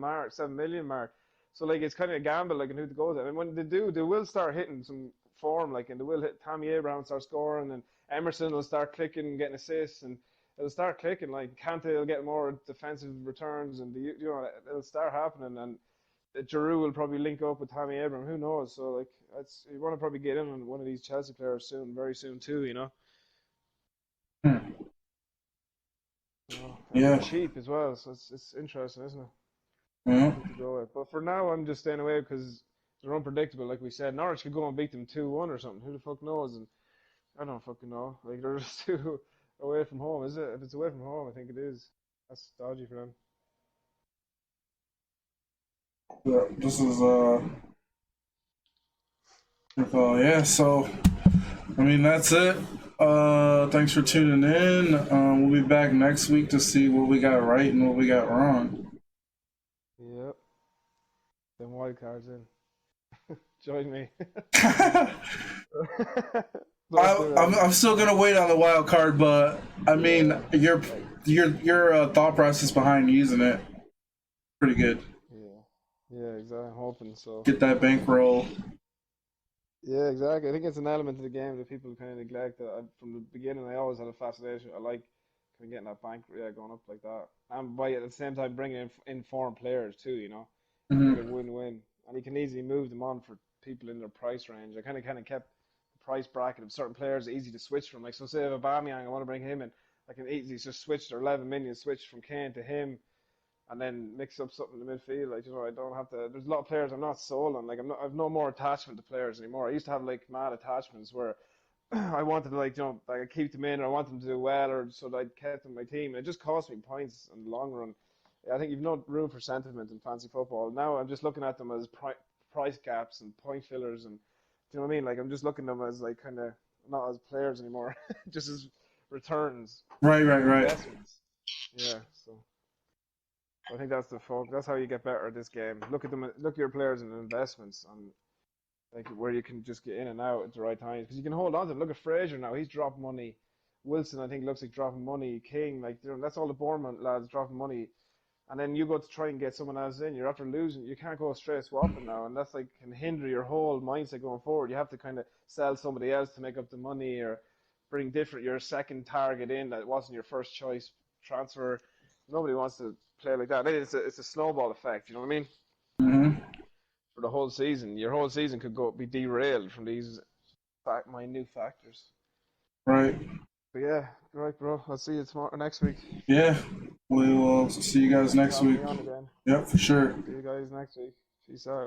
million mark. So like it's kind of a gamble, like, and who to go to. And when they do, they will start hitting some form, like, and they will hit. Tammy Abraham start scoring, and Emerson will start clicking, and getting assists, and it'll start clicking. Like Kante will get more defensive returns, and it'll start happening. And Giroud will probably link up with Tammy Abraham. Who knows? So like, you want to probably get in on one of these Chelsea players soon, very soon too. Hmm. And they're Yeah, cheap as well, so it's interesting, isn't it? yeah. Who to go with. But for now, I'm just staying away because they're unpredictable. Like we said, Norwich could go and beat them 2-1 or something. Who the fuck knows? And I don't fucking know. Like they're just too away from home, is it? If it's away from home, I think it is. That's dodgy for them. Yeah, this is yeah. So I mean that's it. Thanks for tuning in. We'll be back next week to see what we got right and what we got wrong. Yep. Them wild cards in. Join me. I'm still gonna wait on the wild card, but I mean your thought process behind using it pretty good. Yeah, yeah, exactly. I'm hoping so. Get that bankroll. Yeah, exactly. I think it's an element of the game that people kind of neglect. From the beginning, I always had a fascination. I like kind of getting that bank, yeah, going up like that, and by at the same time bringing in foreign players too. It's like a Hmm. win-win, and you can easily move them on for people in their price range. I kind of kept the price bracket of certain players easy to switch from. Like, so say if Aubameyang, I want to bring him in, I can easily just switch or 11 million switch from Kane to him, and then mix up something in the midfield. Like, I don't have to. There's a lot of players I'm not sold on. Like, I've no more attachment to players anymore. I used to have like mad attachments where I wanted to like I keep them in, or I want them to do well, or so that I kept them in my team. And it just cost me points in the long run. I think you've no room for sentiment in fancy football. Now I'm just looking at them as price caps and point fillers, and do you know what I mean? Like, I'm just looking at them as like kind of not as players anymore, just as returns, Right. investments. Yeah, so. I think that's the focus. That's how you get better at this game. Look at them. Look at your players and investments, and like where you can just get in and out at the right times because you can hold on to them. Look at Fraser now; he's dropping money. Wilson, I think, looks like dropping money. King, like that's all the Bournemouth lads dropping money. And then you go to try and get someone else in. You're after losing. You can't go straight swapping now, and that's like can hinder your whole mindset going forward. You have to kind of sell somebody else to make up the money, or bring your second target in that wasn't your first choice transfer. Nobody wants to play like that. It's a snowball effect. You know what I mean? Hmm. For the whole season, your whole season could be derailed from these minute factors. Right. But yeah, right, bro. I'll see you tomorrow next week. Yeah. We will see you guys Thanks for next having week. me on again. Yep, for sure. See you guys next week. Peace out.